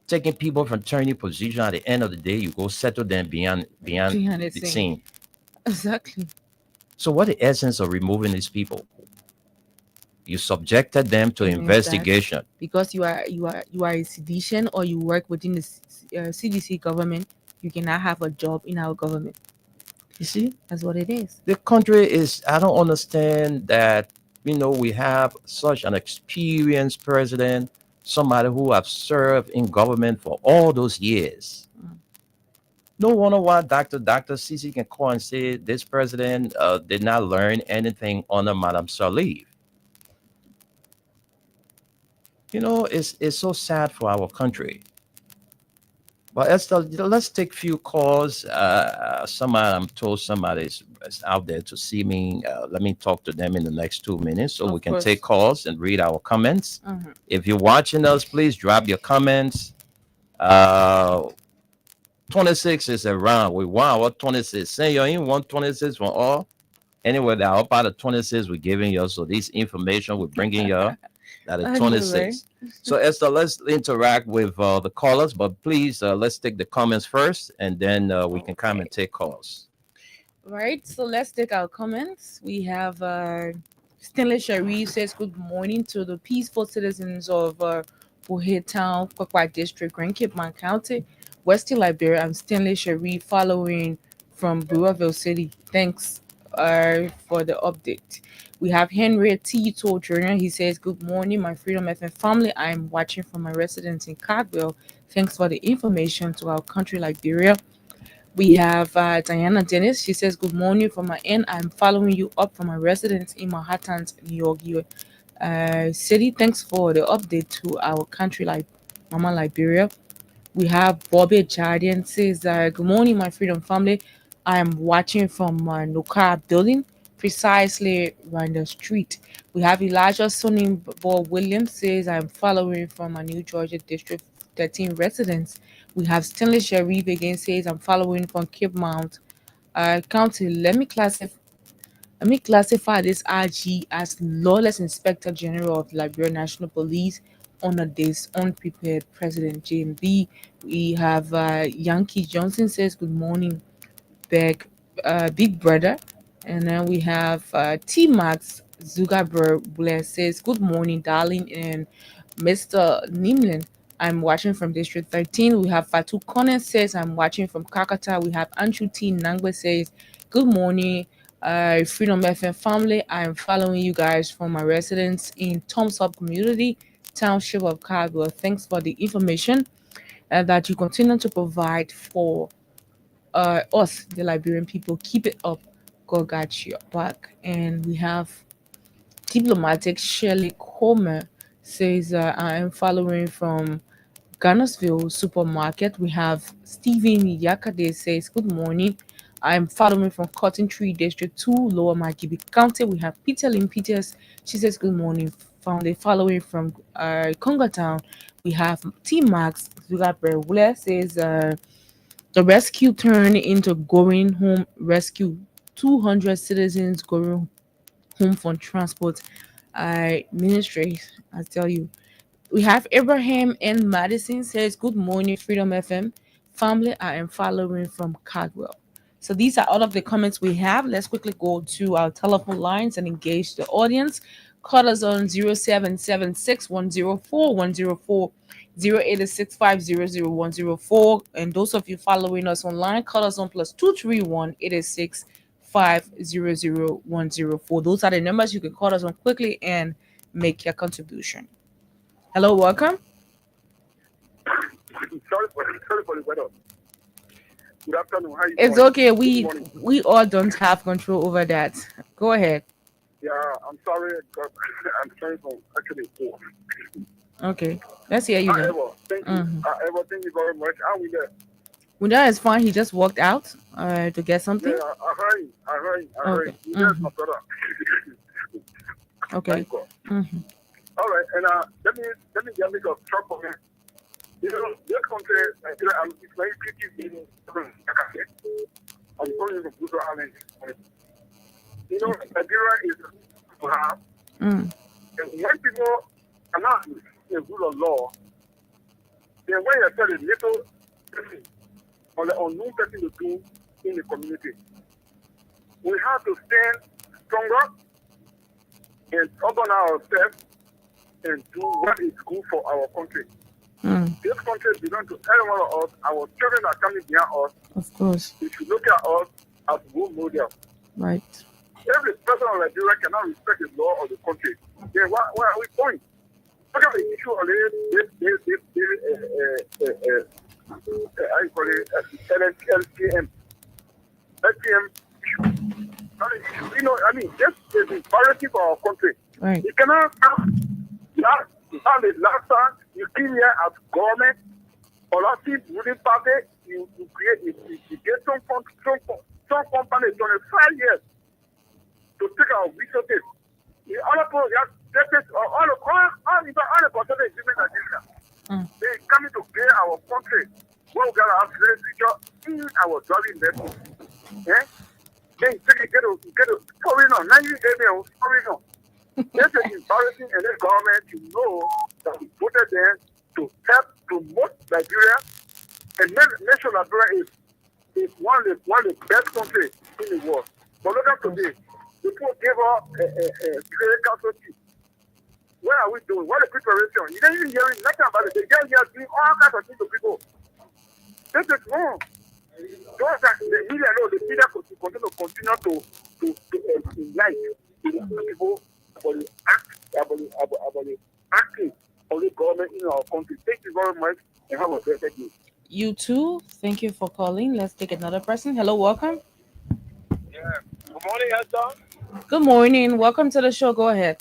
Taking people from attorney position, at the end of the day, you go settle them behind the scene. Exactly. So what the essence of removing these people? You subjected them to And is that investigation. because you are a sedition or you work within the CDC government, you cannot have a job in our government. You see, That's what it is. the country is, I don't understand that, we have such an experienced president, somebody who have served in government for all those years. No wonder why Dr. Sisi can call and say this president did not learn anything under Madame Sirleaf. It's so sad for our country. But Esther, let's take few calls. I'm told somebody's out there to see me. Let me talk to them in the next 2 minutes so Of we can course. take calls and read our comments. Mhm. If you're watching us, please drop your comments. 26 is around. We want what 26. Say you ain't want 26 from all. Anyway, the up out of 26 we're giving you. So this information we're bringing you at I know, 26. So Esther, let's interact with the callers, but please let's take the comments first, and then we can come and take calls. Right, so let's take our comments. We have Stanley Sharif says good morning to the peaceful citizens of Buhe Town, Kwakwa District, Grand Cape Mount County, Western Liberia. I'm Stanley Sharif following from Brewerville City. Thanks for the update. We have Henry Tito Jr. He says, good morning, my Freedom FM family. I'm watching from my residence in Caldwell. Thanks for the information to our country, Liberia. We have Diana Dennis. She says, good morning from my end. I'm following you up from my residence in Manhattan, New York City. Thanks for the update to our country, like Mama Liberia. We have Bobby Jardian says, good morning, my Freedom family. I am watching from my Noka building, precisely around the street. We have Elijah Sonny Ball Williams says, I'm following from my New Georgia District 13 residence. We have Stanley Sharif again says, I'm following from Cape Mount County. Let me classify this RG as Lawless Inspector General of Liberia National Police under this unprepared President JMB. We have Yankee Johnson says, good morning, Big Brother. And then we have T Max Zugaber says, good morning, darling, and Mr. Nimlin. I'm watching from District 13. We have Fatu Kone says, I'm watching from Kakata. We have Andrew T. Nangwe says, good morning, Freedom FM family. I'm following you guys from my residence in Thumbs Up Community, Township of Caldwell. Thanks for the information that you continue to provide for us, the Liberian people. Keep it up. God got your back. And we have Diplomatic Shirley Comer says, I am following from Garnersville Supermarket. We have Stephen Yakade says, good morning. I'm following from Cotton Tree District 2, Lower Magibi County. We have Peter Lynn Peters. She says, good morning. Following from Congo Town. We have T Max Zugabre says, the rescue turned into going home rescue. 200 citizens going home from transport ministry. I tell you. We have Abraham and Madison says, good morning, Freedom FM family. I am following from Caldwell. So these are all of the comments we have. Let's quickly go to our telephone lines and engage the audience. Call us on 0776-104-104, 086500-104. And those of you following us online, call us on +231 886 500-104. Those are the numbers you can call us on quickly and make your contribution. Hello, welcome. Sorry for the weather. Good afternoon. How you It's doing? okay. Good morning. We all don't have control over that. Go ahead. Yeah, I'm sorry because I'm trying to actually go. Okay. Let's hear you then. However, thank you. Thank you very much. How we there? Well, that is fine. He just walked out to get something. Yeah, I heard. Okay. Yes, my brother. Okay. Thank God. All right, and let me get me a truck for me. You know, this country, it's very pretty. I'm calling from Pluto Island. You know, Nigeria is to have. And when people are not in the rule of law, then when you tell a little person or the unknown person to do in the community, we have to stand stronger and open ourselves and do what is good for our country. This country belongs to every one of us. Our children are coming behind us. Of course. They should look at us as role model. Right. Every person of Nigeria cannot respect the law of the country. Then where are we going? Look at the issue of how you call it, LTM. LTM issue. Not an issue. You know, I mean, this is embarrassing for our country. Right. You cannot last time you came here as government or last ruling party, you get some company 25 years to take our resources. The other people, all the percentage in Nigeria, they coming to pay our country. Well, we gotta have great future in our driving investment. Yeah? Then you get a foreigner, 90 days, foreigner. This is embarrassing, and the government to know that we voted them to help promote Nigeria and make sure Nigeria is one of the best countries in the world. But look at today, people give us a clear casualty. What are we doing? What is preparation? You don't even hear nothing about it. They just doing all kinds of things to people. This is wrong. Those that the media know, the media continue to enlighten people about the acting of the government in our country. Thank you very much and have a great day. You too. Thank you for calling. Let's take another person. Hello, welcome. Yeah. Good morning, Esther. Good morning. Welcome to the show. Go ahead.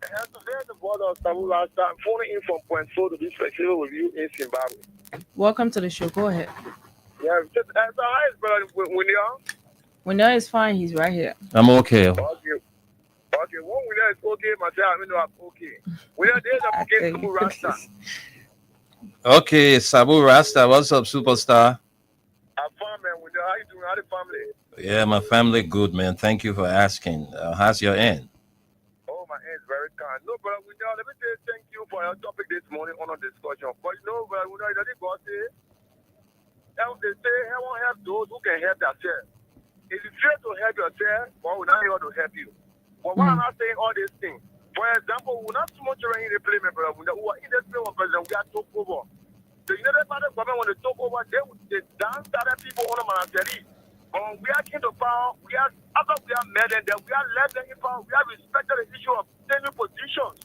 Today, the board of Sabu Rasta, phoning in from Point Soul to be specific with you in Zimbabwe. Welcome to the show. Go ahead. Yeah, just as the highest brother, Winner is fine. He's right here. I'm okay. Okay, one winner is okay, myself, I mean, I'm okay. Winner, there's a against Sabu Rasta. Okay, Sabu Rasta, what's up, superstar? I'm fine, man. Winner, how you doing? How the family? Yeah, my family good, man. Thank you for asking. How's your end? Oh, my end is very kind. No, brother, Winner, let me say thank you for your topic this morning on our discussion. But you know, brother, Winner, you know what they say, heaven help those who can help themselves. If you fail to help yourself, God will not be able to help you. But why am I saying all these things? For example, we're not too much in the play, brother. Who are in the play of president, we are took over. The United States government, when they took over, they dance started people on the Manaseri. But we are king to power, after we are met them, we are left them in power, we have respected the issue of taking positions.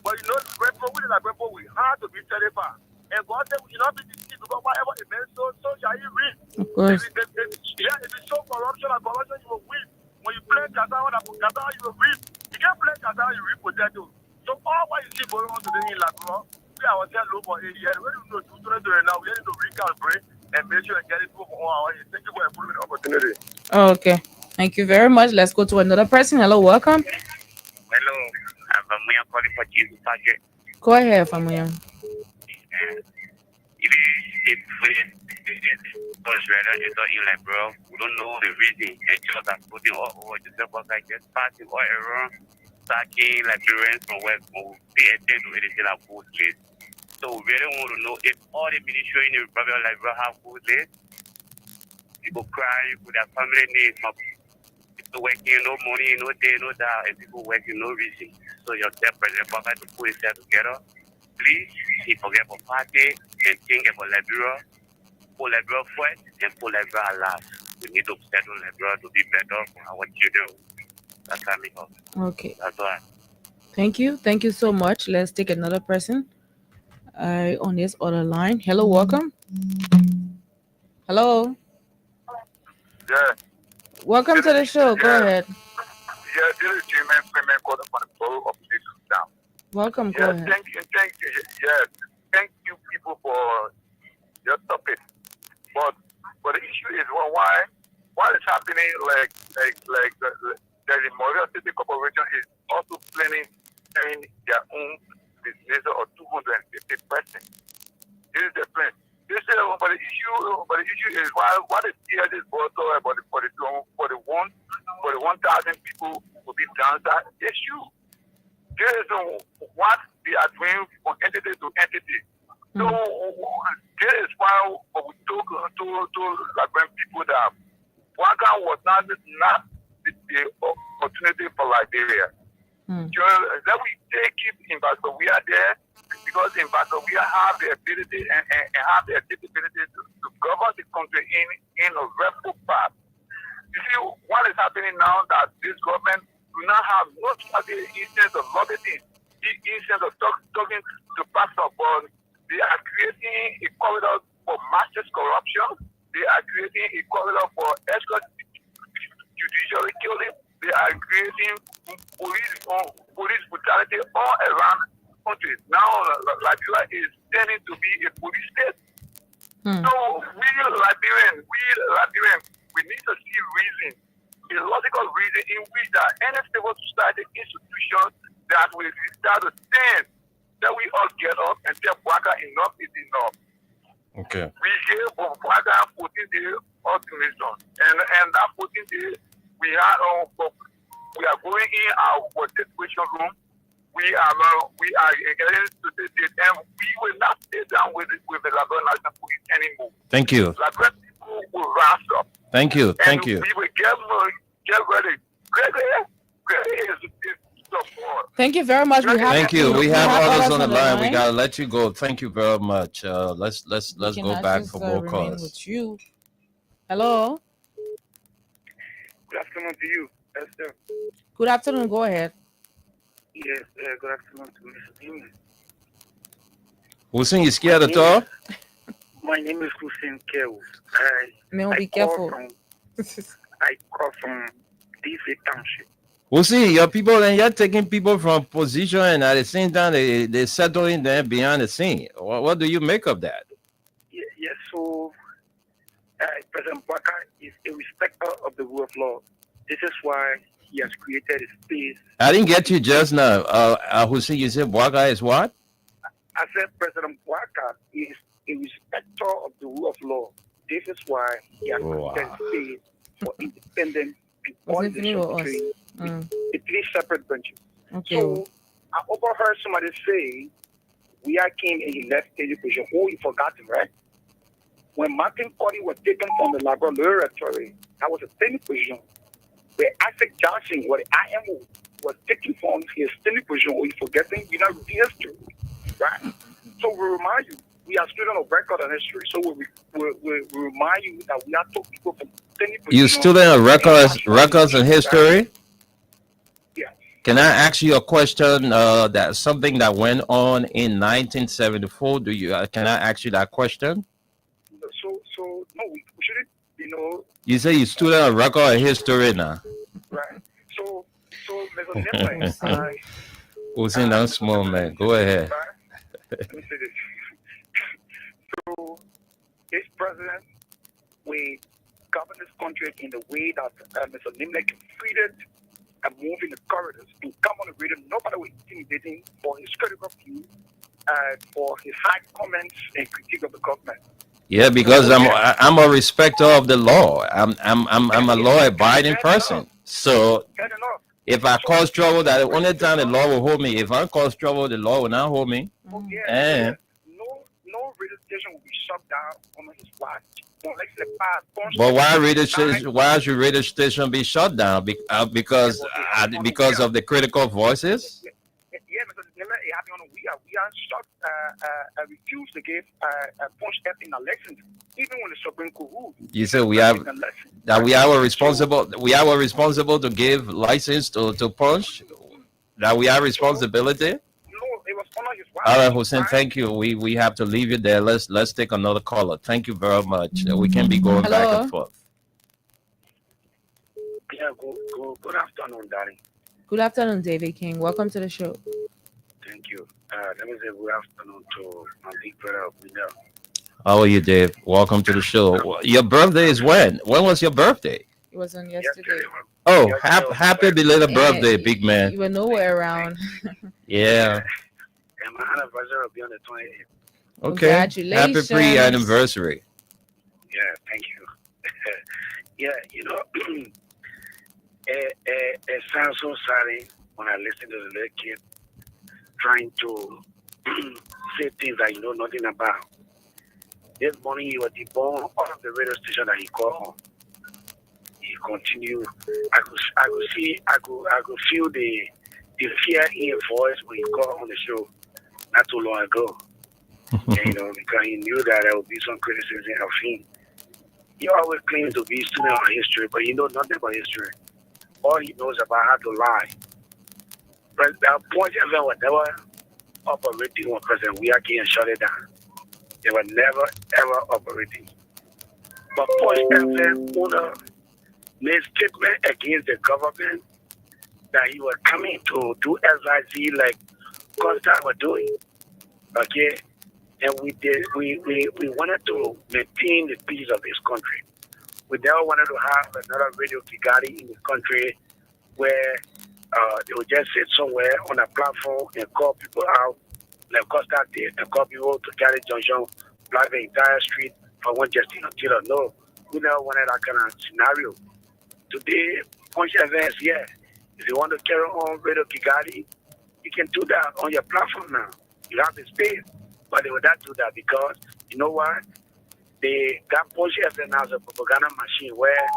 But you know, we have to be terrified. And God said we should not be deceived because whatever it means, so shall you reap. Of course. If you show corruption, you will win. When you play Qatar, you will reap. You can't play Qatar, you reap potato. So all what you see going on today in Labrador, we ourselves low for 8 years. We don't know now. We need to recalibrate and make sure and get it for our age. Thank you for improving the opportunity. Okay. Thank you very much. Let's go to another person. Hello, welcome. Hello, I'm Famuya calling for Jesus Project. Go ahead, Famuya. We don't know the reason and just are putting all over the surface like just passing all around, stacking Liberians from West Coast, pay attention to anything like food list. So we really want to know if all the ministry in the Republic of Liberia have food list. People crying for their family needs, people working, no money, no day, no doubt, and people working no reason. So your President Baba to put himself together. Please, he forget about party and think about Liberia. Put Liberia first and put Liberia last. We need to settle Liberia to be better for our children. That's coming up. Okay. That's why. Thank you. Thank you so much. Let's take another person on this other line. Hello, welcome. Hello. Yeah. Welcome to the show. Go ahead. Yeah, this is Jimmy Freeman calling from the borough of Newtown. Welcome. Go ahead. Thank you. Yes, thank you, people, for your topic. But the issue is why it's happening like the Moria City Corporation is also planning their own business of 250%. This is the plan. This is but the issue is why the TS is also about for the 1,000 people will be done that issue. This is what they are doing from entity to entity. So this is why we told Liberian people that Waga was not the opportunity for Liberia. That we take it in Basovia there, because in Basovia have the ability and have the ability to govern the country in a rightful path. You see, what is happening now that this government do not have no instance of lobbying, instance of talking to pastors, but they are creating a corridor for massive corruption. They are creating a corridor for escort judicial killing. They are creating police brutality all around the country. Now, Liberia is turning to be a police state. So, we Liberians, we need to see reason, a logical reason in which that any civil society institution that will start to stand, that we all get up and tell Bwaka enough is enough. Okay. We gave Bwaka 14 days ultimatum, and that 14 days we are going in our situation room. We are getting to the date, and we will not stay down with the Liberia National Police anymore. Thank you. Liberia people will rise up. Thank you. Thank and you. We will get ready. Gregory is support. Thank you very much. Thank you. We have others on the line. We gotta let you go. Thank you very much. Let's go back for more calls. With you. Hello. Good afternoon to you, Esther. Good afternoon. Go ahead. Yes, good afternoon to Mr. Demon. Hussein, you scared at all? My name is Hussein Kew. Be careful. I call from DC Township. Hussein, your people, and you're taking people from position, and at the same time, they're settling there behind the scene. What do you make of that? Yes, so President Bwaka is a respecter of the rule of law. This is why he has created a space. I didn't get you just now. Hussein, you said Bwaka is what? I said President Bwaka is a respecter of the rule of law. This is why he has created a space for independent and coordination between the three separate branches. Okay. So I overheard somebody say, we are king and he left the position. Oh, you forgotten, right? When Martin Cody was taken from the laboratory, that was a standing position. Where Isaac Johnson, what the IMO was taken from his standing position, or you forgetting, you know, the history, right? So we remind you, we are students of record and history. So we remind you that we are two people from standing position. You student of records and history? Yeah. Can I ask you a question? That something that went on in 1974. Can I ask you that question? So no, we shouldn't, you know. You say you student of record and history now. Right. So Mr. Who's in that small man? Go ahead. Let me say this. So this president will govern this country in the way that Mr. Nimlek freedom and move in the corridors and come on the radio. Nobody will intimidating for his critical view, for his high comments and critique of the government. Yeah, because I'm a respecter of the law. I'm a law-abiding person. So if I cause trouble, that the only time the law will hold me. If I cause trouble, the law will not hold me. And no radio station will be shut down on his watch. But why should radio station be shut down? Because of the critical voices? Yeah, because it happened on we are shut. Refuse to give punch up in elections, even when the Supreme Court ruled. You said we are responsible to give license to punch. That we are responsibility. No, it was on his watch. All right, Hussein, thank you. We have to leave you there. Let's take another caller. Thank you very much. We can be going back and forth. Yeah, good afternoon, darling. Good afternoon, David King. Welcome to the show. Thank you. Let me say good afternoon to my big brother, Wendell. How are you, Dave? Welcome to the show. Your birthday is when? When was your birthday? It was on yesterday. Oh, happy belated birthday, big man. You were nowhere around. Yeah. And my anniversary will be on the 28th. Okay. Congratulations. Happy pre-anniversary. Yeah, thank you. Yeah, you know, it sounds so sorry when I listen to the little kid trying to say things that you know nothing about. This morning he was deborn off the radio station that he called home. He continue. I could feel the fear in your voice when you called on the show not too long ago. And, because he knew that there would be some criticism of him. He always claims to be a student of history, but he knows nothing about history. All he knows about how to lie. But that Punch FM was never operating when President Weah and shut it down. They were never ever operating. But Punch FM owner made statement against the government that he was coming to do SIC like Constant were doing. Okay? And we wanted to maintain the peace of this country. We never wanted to have another Radio Kigali in the country where they would just sit somewhere on a platform and call people out, like Costa did, and call people to carry Junction, block the entire street for one Justin Taylor. No, we never wanted that kind of scenario. Today, Punch events, yeah. If you want to carry on Radio Kigali, you can do that on your platform now. You have the space. But they would not do that because, you know what? They got Punch FM as a propaganda machine where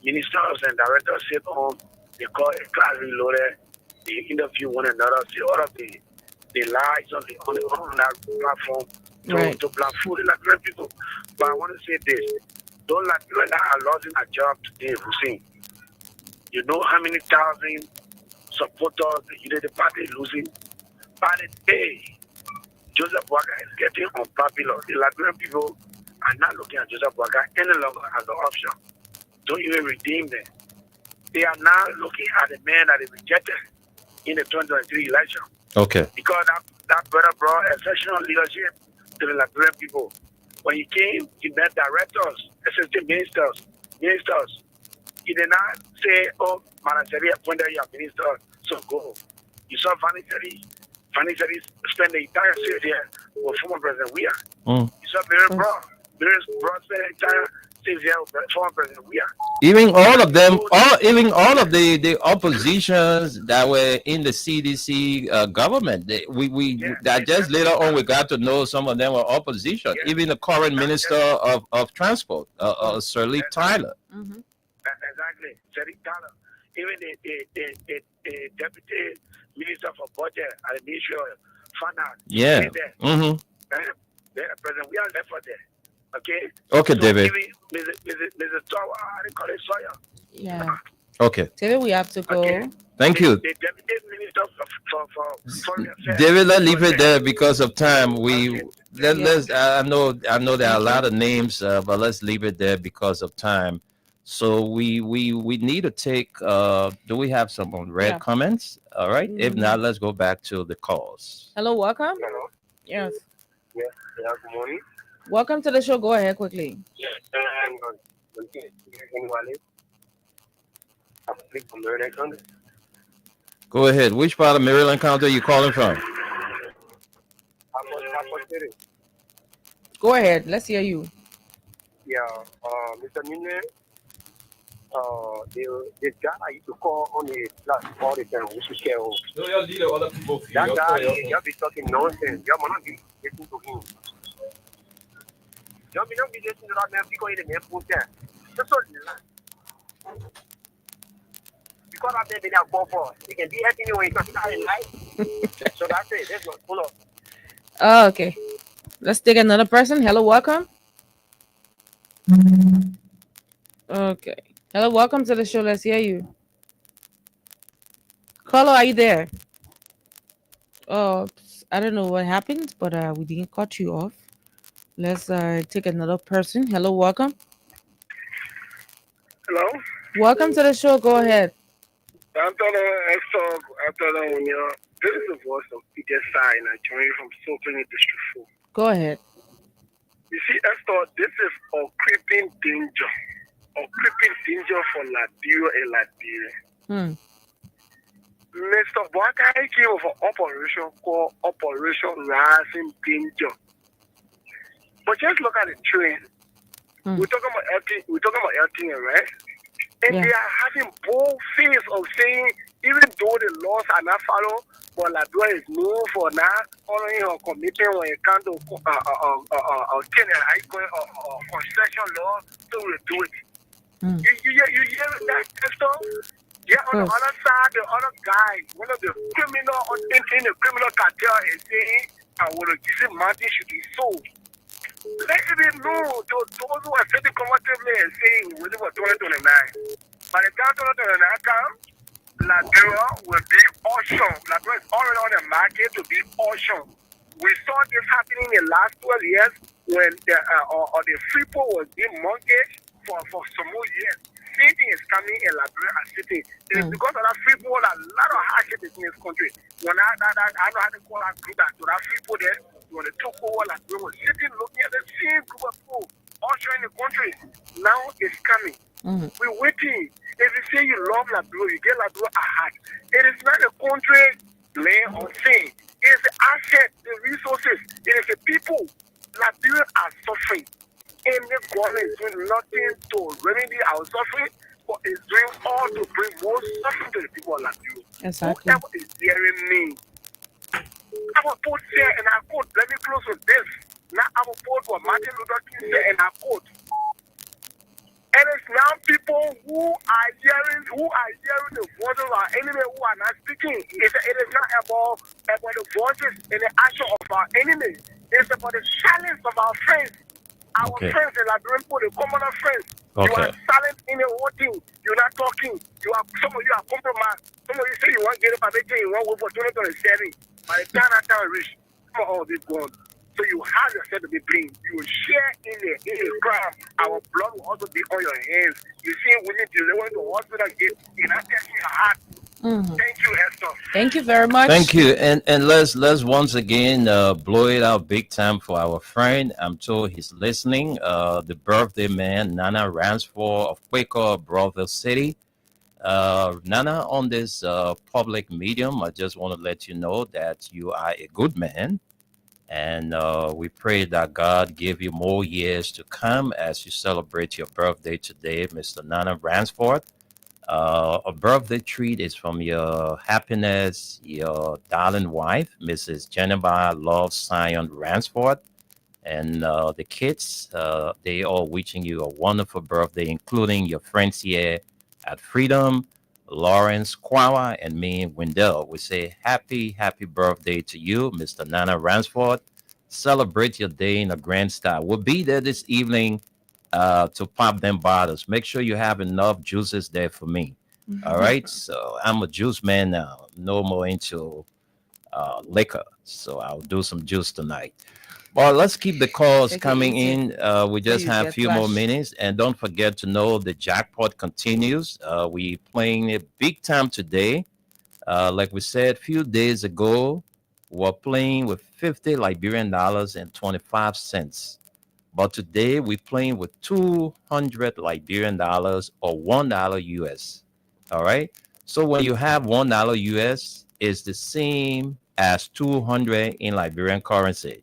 ministers and directors sit on, they call it class reloaded, they interview one another, see all of the lies on that platform to blamfool the Liberian people. But I want to say this. Those Liberians that are losing a job today, Hussein, you know how many thousand supporters the Unity Party is losing? By the day, Joseph Boakai is getting unpopular. The Liberian people are not looking at Joseph Boakai any longer as an option. Don't even redeem them. They are now looking at the man that they rejected in the 2023 election. Okay. Because that brother brought exceptional leadership to the Liberian people. When he came, he met directors, assistant ministers. He did not say, oh, Manaseri appointed you a minister, so go. You saw Vaniseri spent the entire 6 years with former President Weah. You saw Barry Brown spent the entire 6 years with former President Weah. Even all of them, all of the oppositions that were in the CDC government, just later on we got to know some of them were opposition. Yeah. Even the current Minister of Transport, Sir Lee Tyler. Mm-hmm. Exactly, Sir Lee Tyler. Even the Deputy Minister for Budget at the Ministry of Finance. Yeah. Mm-hmm. President Weah left for there. Okay. Okay, so David. Mrs. Sawyer. Yeah. Okay. David, we have to go. Okay. Thank you. The Deputy Minister for Foreign Affairs. David, let's leave it there because of time. Let's. I know there are a lot of names, but let's leave it there because of time. So we need to take. Do we have some red comments? All right. Mm-hmm. If not, let's go back to the calls. Hello, welcome. Hello. Yes. Yeah. Good morning. Welcome to the show. Go ahead quickly. Yes. Go ahead. Which part of Maryland County are you calling from? Go ahead. Let's hear you. Yeah. Mr. Mine, the guy I used to call on the class all the time, which is that guy, you be talking nonsense. You might not be listening to him. You may not be listening to that man because he's the man put there. That's all. Because I've been there for he can be anything when he's not in life. So that's it. That's not full of. Oh, okay. Let's take another person. Hello, welcome. Okay. Hello, welcome to the show. Let's hear you. Carlo, are you there? Oh, I don't know what happened, but we didn't cut you off. Let's take another person. Hello, welcome. Hello. Welcome to the show. Go ahead. This is the voice of Peter Sai, and I join you from Sokoto District 4. Go ahead. You see, Esther, this is a creeping danger. A creeping danger for Liberia and Liberia. Mr. Boakai came with an operation called Operation Rising Danger. But just look at the train. We're talking about LTN, right? And they are having bold face of saying, even though the laws are not followed, but Liberia is known for now following her commitment when it comes to construction law, so we'll do it. You hear that stuff? Yeah, on the other side, the other guy, one of the criminal in the criminal cartel is saying, I will give money should be sold. Let it know to those who are sitting comfortably and saying within 2029. By the time 2029 comes, Liberia will be auctioned. Liberia is already on the market to be auctioned. We saw this happening in the last 12 years when the Freeport was being mortgaged for some more years. Same thing is coming in Liberia City. It is because of that Freeport, a lot of hardship is in this country. When I know how to call that group that to that Freeport there, when they took over Liberia, was sitting looking at the same group of people ushering the country. Now it's coming. We're waiting. If you say you love Liberia, you get Liberia a heart. It is not a country land or thing. It is the asset, the resources. It is the people. Liberia are suffering. And the government is doing nothing to remedy our suffering, but it's doing all to bring more suffering to the people of Liberia. Exactly. Whoever is hearing me, I will put here and I quote. Let me close with this. Now I will quote what Martin Luther King said and I quote. And it's now people who are hearing the voices of our enemy who are not speaking. It is not about the voices and the action of our enemy. It's about the silence of our friends. Our friends, the Liberian people, the commoner friends. You are silent in the whole thing. You're not talking. Some of you are compromised. Some of you say you want to get up and they you want to work for 2027. By the time that time reach, some of all this gone. So you have yourself to be blamed. You will share in the crime. Our blood will also be on your hands. You see, we need to deliver to hospital get in that your heart. Thank you, Esther. Thank you very much. Thank you. And let's once again blow it out big time for our friend. I'm told he's listening. The birthday man, Nana Ransford of Quaker, Broadville City. Nana, on this public medium, I just want to let you know that you are a good man. And we pray that God give you more years to come as you celebrate your birthday today, Mr. Nana Ransford. A birthday treat is from your happiness, your darling wife, Mrs. Jennifer Love Sion Ransford. And the kids, they all wishing you a wonderful birthday, including your friends here at Freedom, Lawrence, Kwawa, and me, Wendell. We say happy birthday to you, Mr. Nana Ransford. Celebrate your day in a grand style. We'll be there this evening to pop them bottles. Make sure you have enough juices there for me. All right. So I'm a juice man now. No more into liquor. So I'll do some juice tonight. Well, let's keep the calls coming in. We just have a few more minutes. And don't forget to know the jackpot continues. We playing it big time today. Like we said a few days ago, we're playing with 50 Liberian dollars and 25 cents. But today we're playing with 200 Liberian dollars or $1 US. All right. So when you have $1 US, it's the same as 200 in Liberian currency.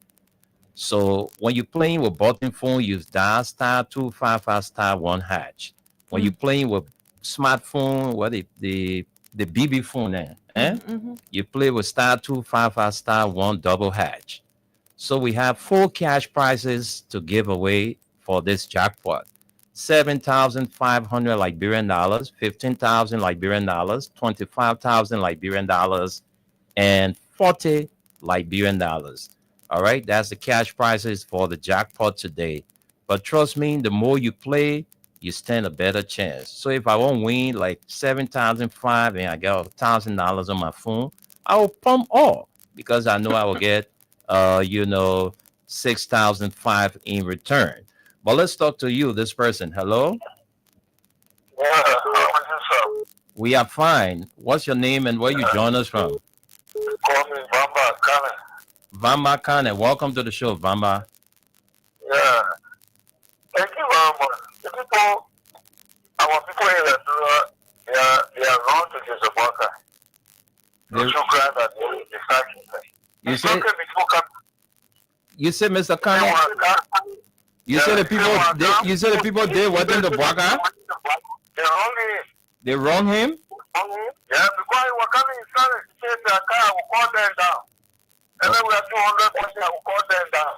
So when you're playing with button phone, use dial *255*1#. When you're playing with smartphone, what the BB phone, you play with *255*1#. So we have 4 cash prizes to give away for this jackpot. 7,500 Liberian dollars, 15,000 Liberian dollars, 25,000 Liberian dollars, and 40 Liberian dollars. All right, that's the cash prizes for the jackpot today. But trust me, the more you play, you stand a better chance. So if I won't win like 7,500 and I got $1,000 on my phone, I will pump all because I know I will get 6,500 in return. But let's talk to you, this person. Hello? We are fine. What's your name and where you join us from? Call me Vamba Kane. Vamba Kane. Welcome to the show, Vamba. Yeah. Thank you very much. The people, our people in Liberia, they are known to Jezebaka. You said, Mr. Kane, you said the people there wasn't the Bwaka? They wrong him? Yeah, because he was coming inside and said the car will call them down. And then we are 200 percent, I will call them down.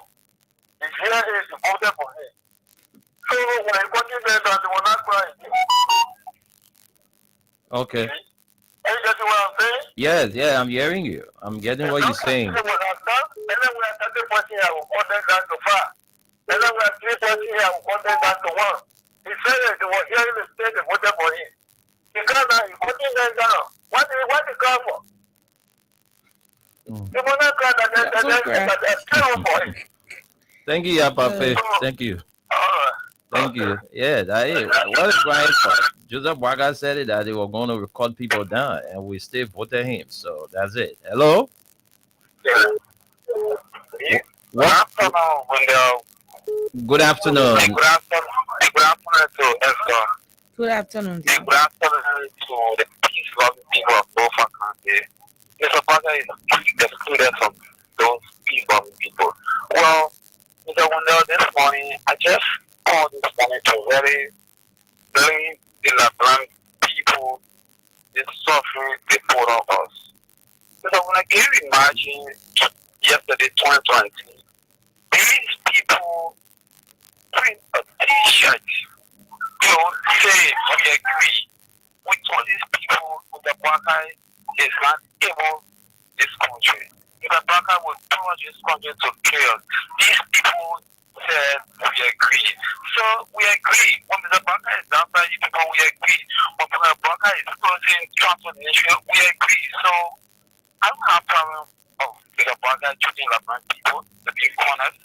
The GIA is voted for him. So when I got in there, they were not crying. Okay. Are you getting what I'm saying? Yes, yeah, I'm hearing you. I'm getting what you're saying. And then we are 30 points here, we cut them down to 5. And then we are 3 points here, we cut them down to 1. He said that they were here in the state, they voted for him. He can't now, he's cutting them down. What they cry for? They will not cry that they're still for him. Thank you, Apafe. Thank you. Thank you. Yeah, that is what is crying for. Joseph Waga said it that they were going to record people down, and we still voted him. So that's it. Hello. What? Good afternoon. Good afternoon to Esther. Good afternoon. Good afternoon to the peace-loving people of Bofa County. Mr. Parker is excluded from those peace-loving people. Well, Mr. Wendell, this morning, I just called this morning to really the Labran people, the suffering they put on us. Mr. Wendell, can you imagine yesterday, 2020, these people print a t-shirt, say we agree with all these people who the Baka is not able this country. If the Baka will plunge this country to chaos, these people said we agree. So we agree. When the Baka is outside, you people we agree. When the Baka is closing transportation, we agree. So I don't have a problem of the Baka choosing Laban people to be honest,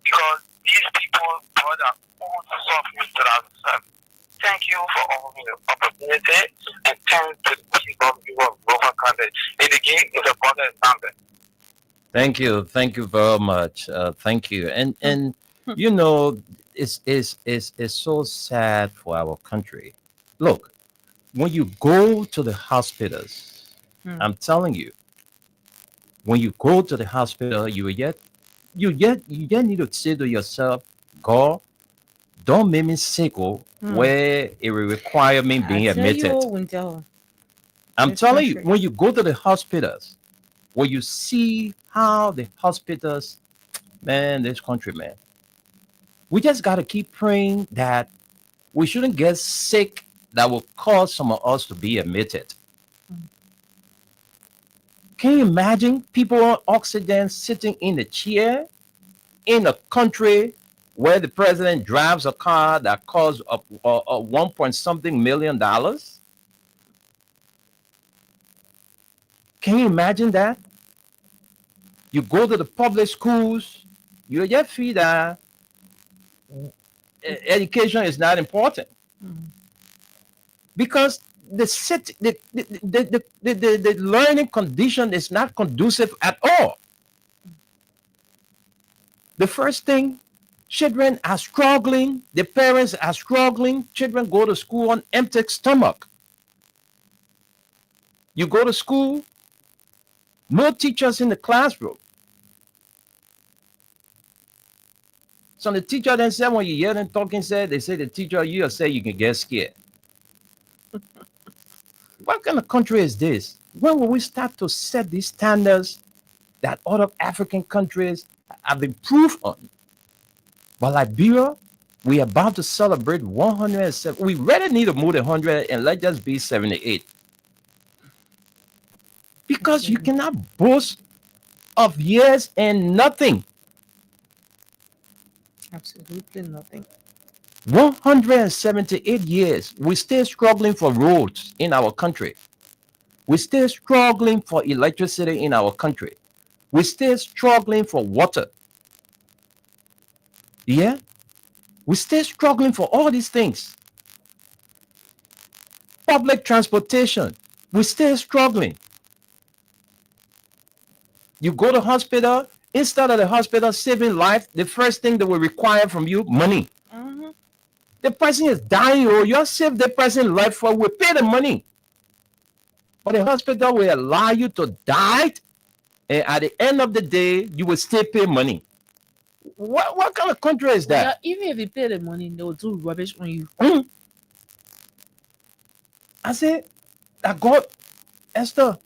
because these people brought their own suffering to themselves. Thank you for offering the opportunity, and thanks to the people of Bofa County. And again, if the Baka is down there. Thank you. Thank you very much. Thank you. And you know, it's so sad for our country. Look, when you go to the hospitals, I'm telling you, when you go to the hospital, you just need to say to yourself, God, don't make me sick where it will require me being admitted. I'm telling you, when you go to the hospitals, when you see how the hospitals, man, this country, man, we just got to keep praying that we shouldn't get sick that will cause some of us to be admitted. Can you imagine people on oxygen sitting in the chair in a country where the president drives a car that costs a 1 point something million dollars? Can you imagine that? You go to the public schools, you just feel that education is not important because the learning condition is not conducive at all. The first thing, children are struggling, the parents are struggling, children go to school on empty stomach. You go to school, no teachers in the classroom. So the teacher then said, when you hear them talking, they say the teacher, you say you can get scared. What kind of country is this? When will we start to set these standards that other African countries have improved on? But Liberia, we are about to celebrate 107. We really need to move to 100 and let us be 78. Because you cannot boast of years and nothing. Absolutely nothing. 178 years, we still struggling for roads in our country. We're still struggling for electricity in our country. We're still struggling for water. Yeah? We're still struggling for all these things. Public transportation, we're still struggling. You go to hospital, instead of the hospital saving life, the first thing they will require from you, money. The person is dying, or you save the person life for, we pay the money. But the hospital will allow you to die, and at the end of the day, you will still pay money. What kind of country is that? Well, even if you pay the money, they will do rubbish on you. I said, I got Esther.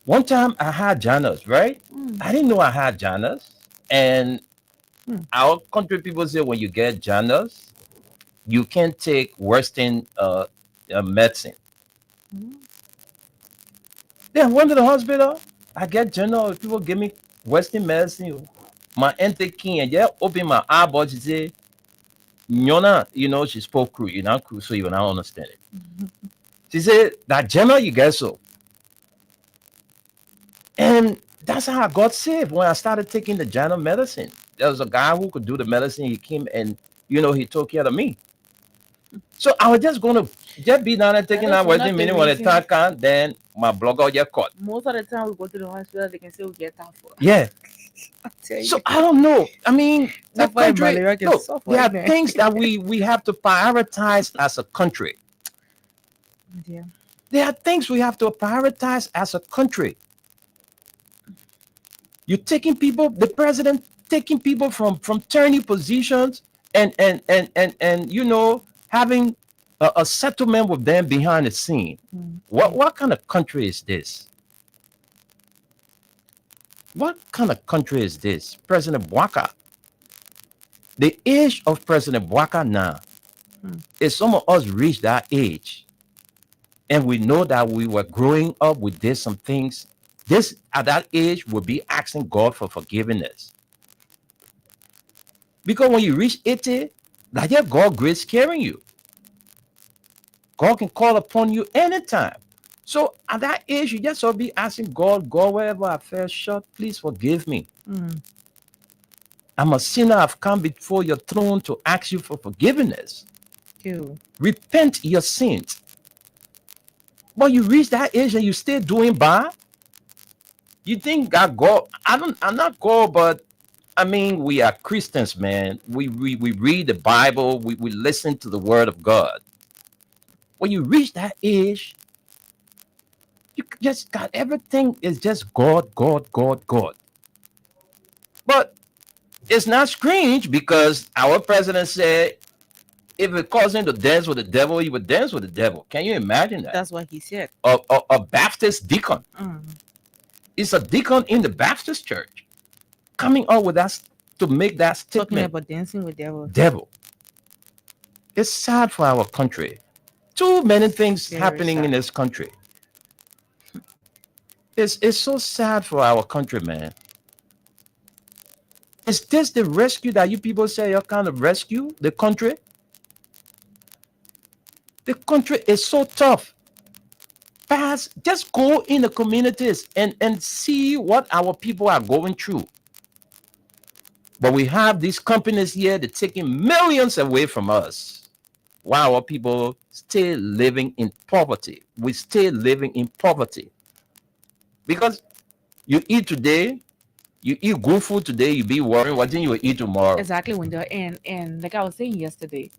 One time I had Janus, right? I didn't know I had Janus. And our country people say when you get Janus, you can't take Western medicine. Then I went to the hospital. I get general. People give me Western medicine. My auntie king and yeah, open my eyeball. She say, "Nyona, you know she spoke Kru, you know Kru, so you will not understand it." She said that general you get so, and that's how I got saved when I started taking the general medicine. There was a guy who could do the medicine. He came and he took care of me. So I was just going to just be down and taking that Western minute when the attack can, then my blood got get caught. Most of the time we go to the hospital, they can say we get that for. Yeah. So I don't know. I mean, the That's why country, malaria can look, suffer, there are man. things that we have to prioritize as a country. Yeah. There are things we have to prioritize as a country. You're taking people, the president taking people from turning positions and having a settlement with them behind the scene. What kind of country is this? What kind of country is this? President Bouaka. The age of President Bouaka now is some of us reach that age. And we know that we were growing up, we did some things. This at that age will be asking God for forgiveness. Because when you reach 80, that yeah, God grace carrying you. God can call upon you anytime. So at that age, you just ought to be asking God, wherever I fell short, please forgive me. I'm a sinner. I've come before your throne to ask you for forgiveness. Repent your sins. But you reach that age and you still doing bad? You think that God, I'm not God, but I mean, we are Christians, man. We read the Bible, we listen to the word of God. When you reach that age, you just got everything is just God. But it's not strange because our president said if it caused him to dance with the devil, he would dance with the devil. Can you imagine that? That's what he said. A Baptist deacon. It's a deacon in the Baptist church coming up with us to make that statement. Talking about dancing with devil. It's sad for our country. Too many things Very happening sad. in this country. It's so sad for our country, man. Is this the rescue that you people say you're kind of rescue the country? The country is so tough. Just go in the communities and see what our people are going through. But we have these companies here that are taking millions away from us while our people still living in poverty. We still living in poverty. Because you eat today, you eat good food today, you be worrying what you will eat tomorrow. Exactly, Wendell. And like I was saying yesterday,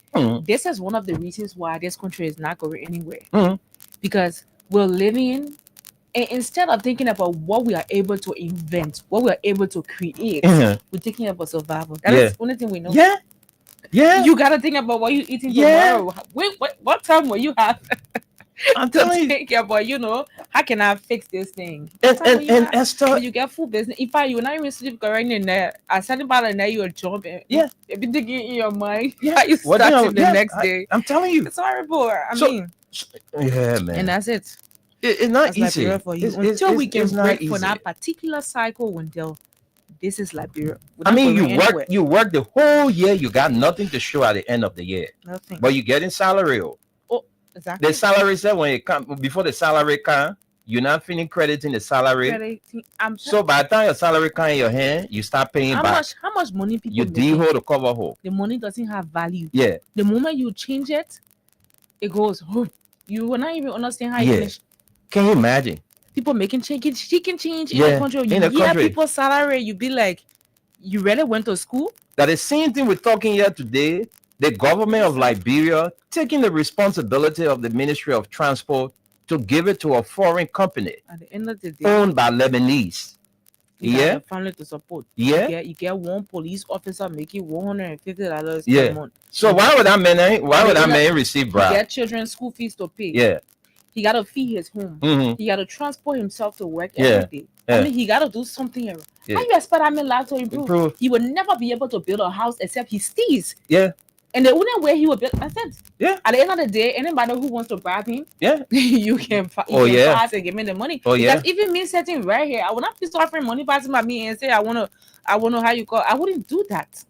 this is one of the reasons why this country is not going anywhere. Because we're living, and instead of thinking about what we are able to invent, what we are able to create, we're thinking about survival. That is the only thing we know. Yeah. You gotta think about what you're eating tomorrow. What time will you have? I'm telling you. Think about, how can I fix this thing? And Esther, when you get food business, in fact, you will not even sleep correct in there. I said about it now, you'll jump in. Yeah. You'll be thinking in your mind. Yeah. You start the next day. I'm telling you. It's horrible. I mean, yeah, man. and that's it. It's not That's easy. Liberia for you. Until we can break for that particular cycle, Wendell, this is Liberia. I mean, you work the whole year, you got nothing to show at the end of the year. Nothing. But you're getting salary. Exactly. The salary said when it come before the salary come, you're not feeling crediting the salary. So by the time your salary come in your hand, you start paying back. How much money people you deal hole to cover hole. The money doesn't have value. Yeah. The moment you change it, it goes. You will not even understand how you finish. Can you imagine? People making change. She can change in the country. You hear people's salary, you be like, you really went to school? That the same thing we're talking here today. The government of Liberia taking the responsibility of the Ministry of Transport to give it to a foreign company at the end of the day owned by Lebanese. You family to support. Yeah. You get one police officer making $150 per month. So why would that man receive bribe? He get children's school fees to pay. Yeah. He got to feed his home. He got to transport himself to work every day. I mean, he got to do something else. How you expect that man life to improve? He will never be able to build a house except he steals. Yeah. And the only way he will build, that's it. Yeah. At the end of the day, anybody who wants to bribe him, Yeah. you can pass and give me the money. Oh, yeah. Because even me sitting right here, I would not be offering money passing by me and say I wanna how you call. I wouldn't do that.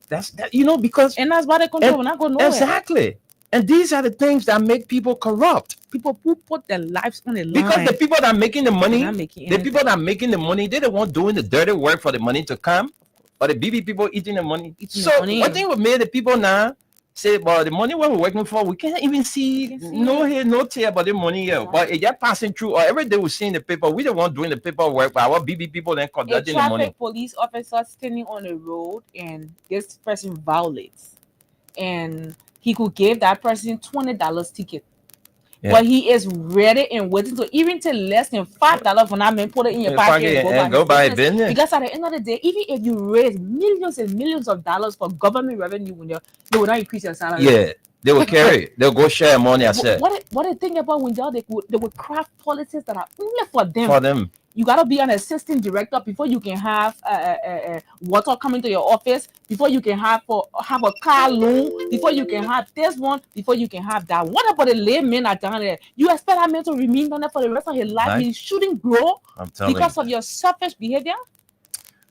That's that, you know, because And that's why the control will not go nowhere. exactly. And these are the things that make people corrupt. People who put their lives on the line. Because the people that are making the money, They're not making the anything. people that are making the money, they're the one doing the dirty work for the money to come. Or the BB people eating the money. Eating So the money. one thing we made the people now say, well, the money we're working for, we can't even see no here, no tear about the money here. But it's just passing through. Or every day we see in the paper, we the one doing the paperwork, but our BB people then A conducting the money. traffic police officer standing on the road and this person violates, and he could give that person $20 ticket. Yeah. But he is ready and waiting to even take less than $5 for that man, put it in your pocket and go by his business. Because at the end of the day, even if you raise millions and millions of dollars for government revenue, when they will not increase your salary. Yeah, they will carry. They'll go share money. I said What the thing about when they would craft policies that are only for them. for them. You gotta be an assistant director before you can have water coming to your office, before you can have a car loan, before you can have this one, before you can have that. What about the layman are down there? You expect that man to remain down there for the rest of his life? Right. He shouldn't grow I'm telling because you. of your selfish behavior.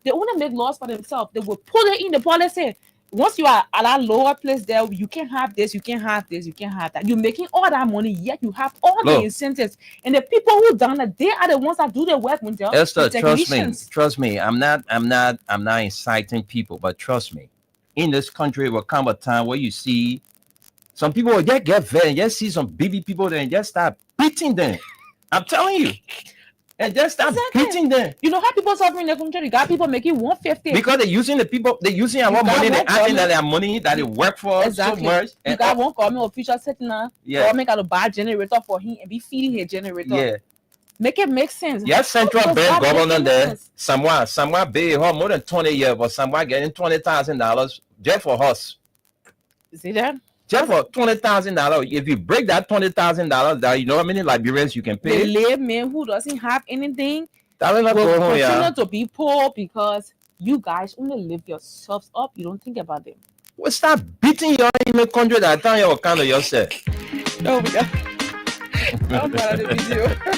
They want to make laws for themselves. They will put it in the policy. Once you are at a lower place there, you can't have this, you can't have this, you can't have that. You're making all that money, yet you have all the Look. incentives. And the people who done that, they are the ones that do the work when they're Esther, the trust me. I'm not inciting people, but trust me. In this country, will come a time where you see some people will get vet and just see some BB people there and just start beating them. I'm telling you. And just start beating them. You know how people suffering in the country? You got people making 150 Because they're using our money, they're acting that their money that they work for so much. You got one government official sitting there, government got to buy a generator for him and be feeding his generator. Yeah. Make it make sense. Yes, Central Bank governor there. Sense? Someone pay her more than 20 years, but someone getting $20,000 just for us. See that? Just for $20,000. If you break that $20,000 down, you know how many Liberians you can pay? The layman who doesn't have anything That will not will go home, continue to be poor because you guys only lift yourselves up. You don't think about them. Well, start beating your email country that time you account of yourself. Oh my God. I'm proud of the video.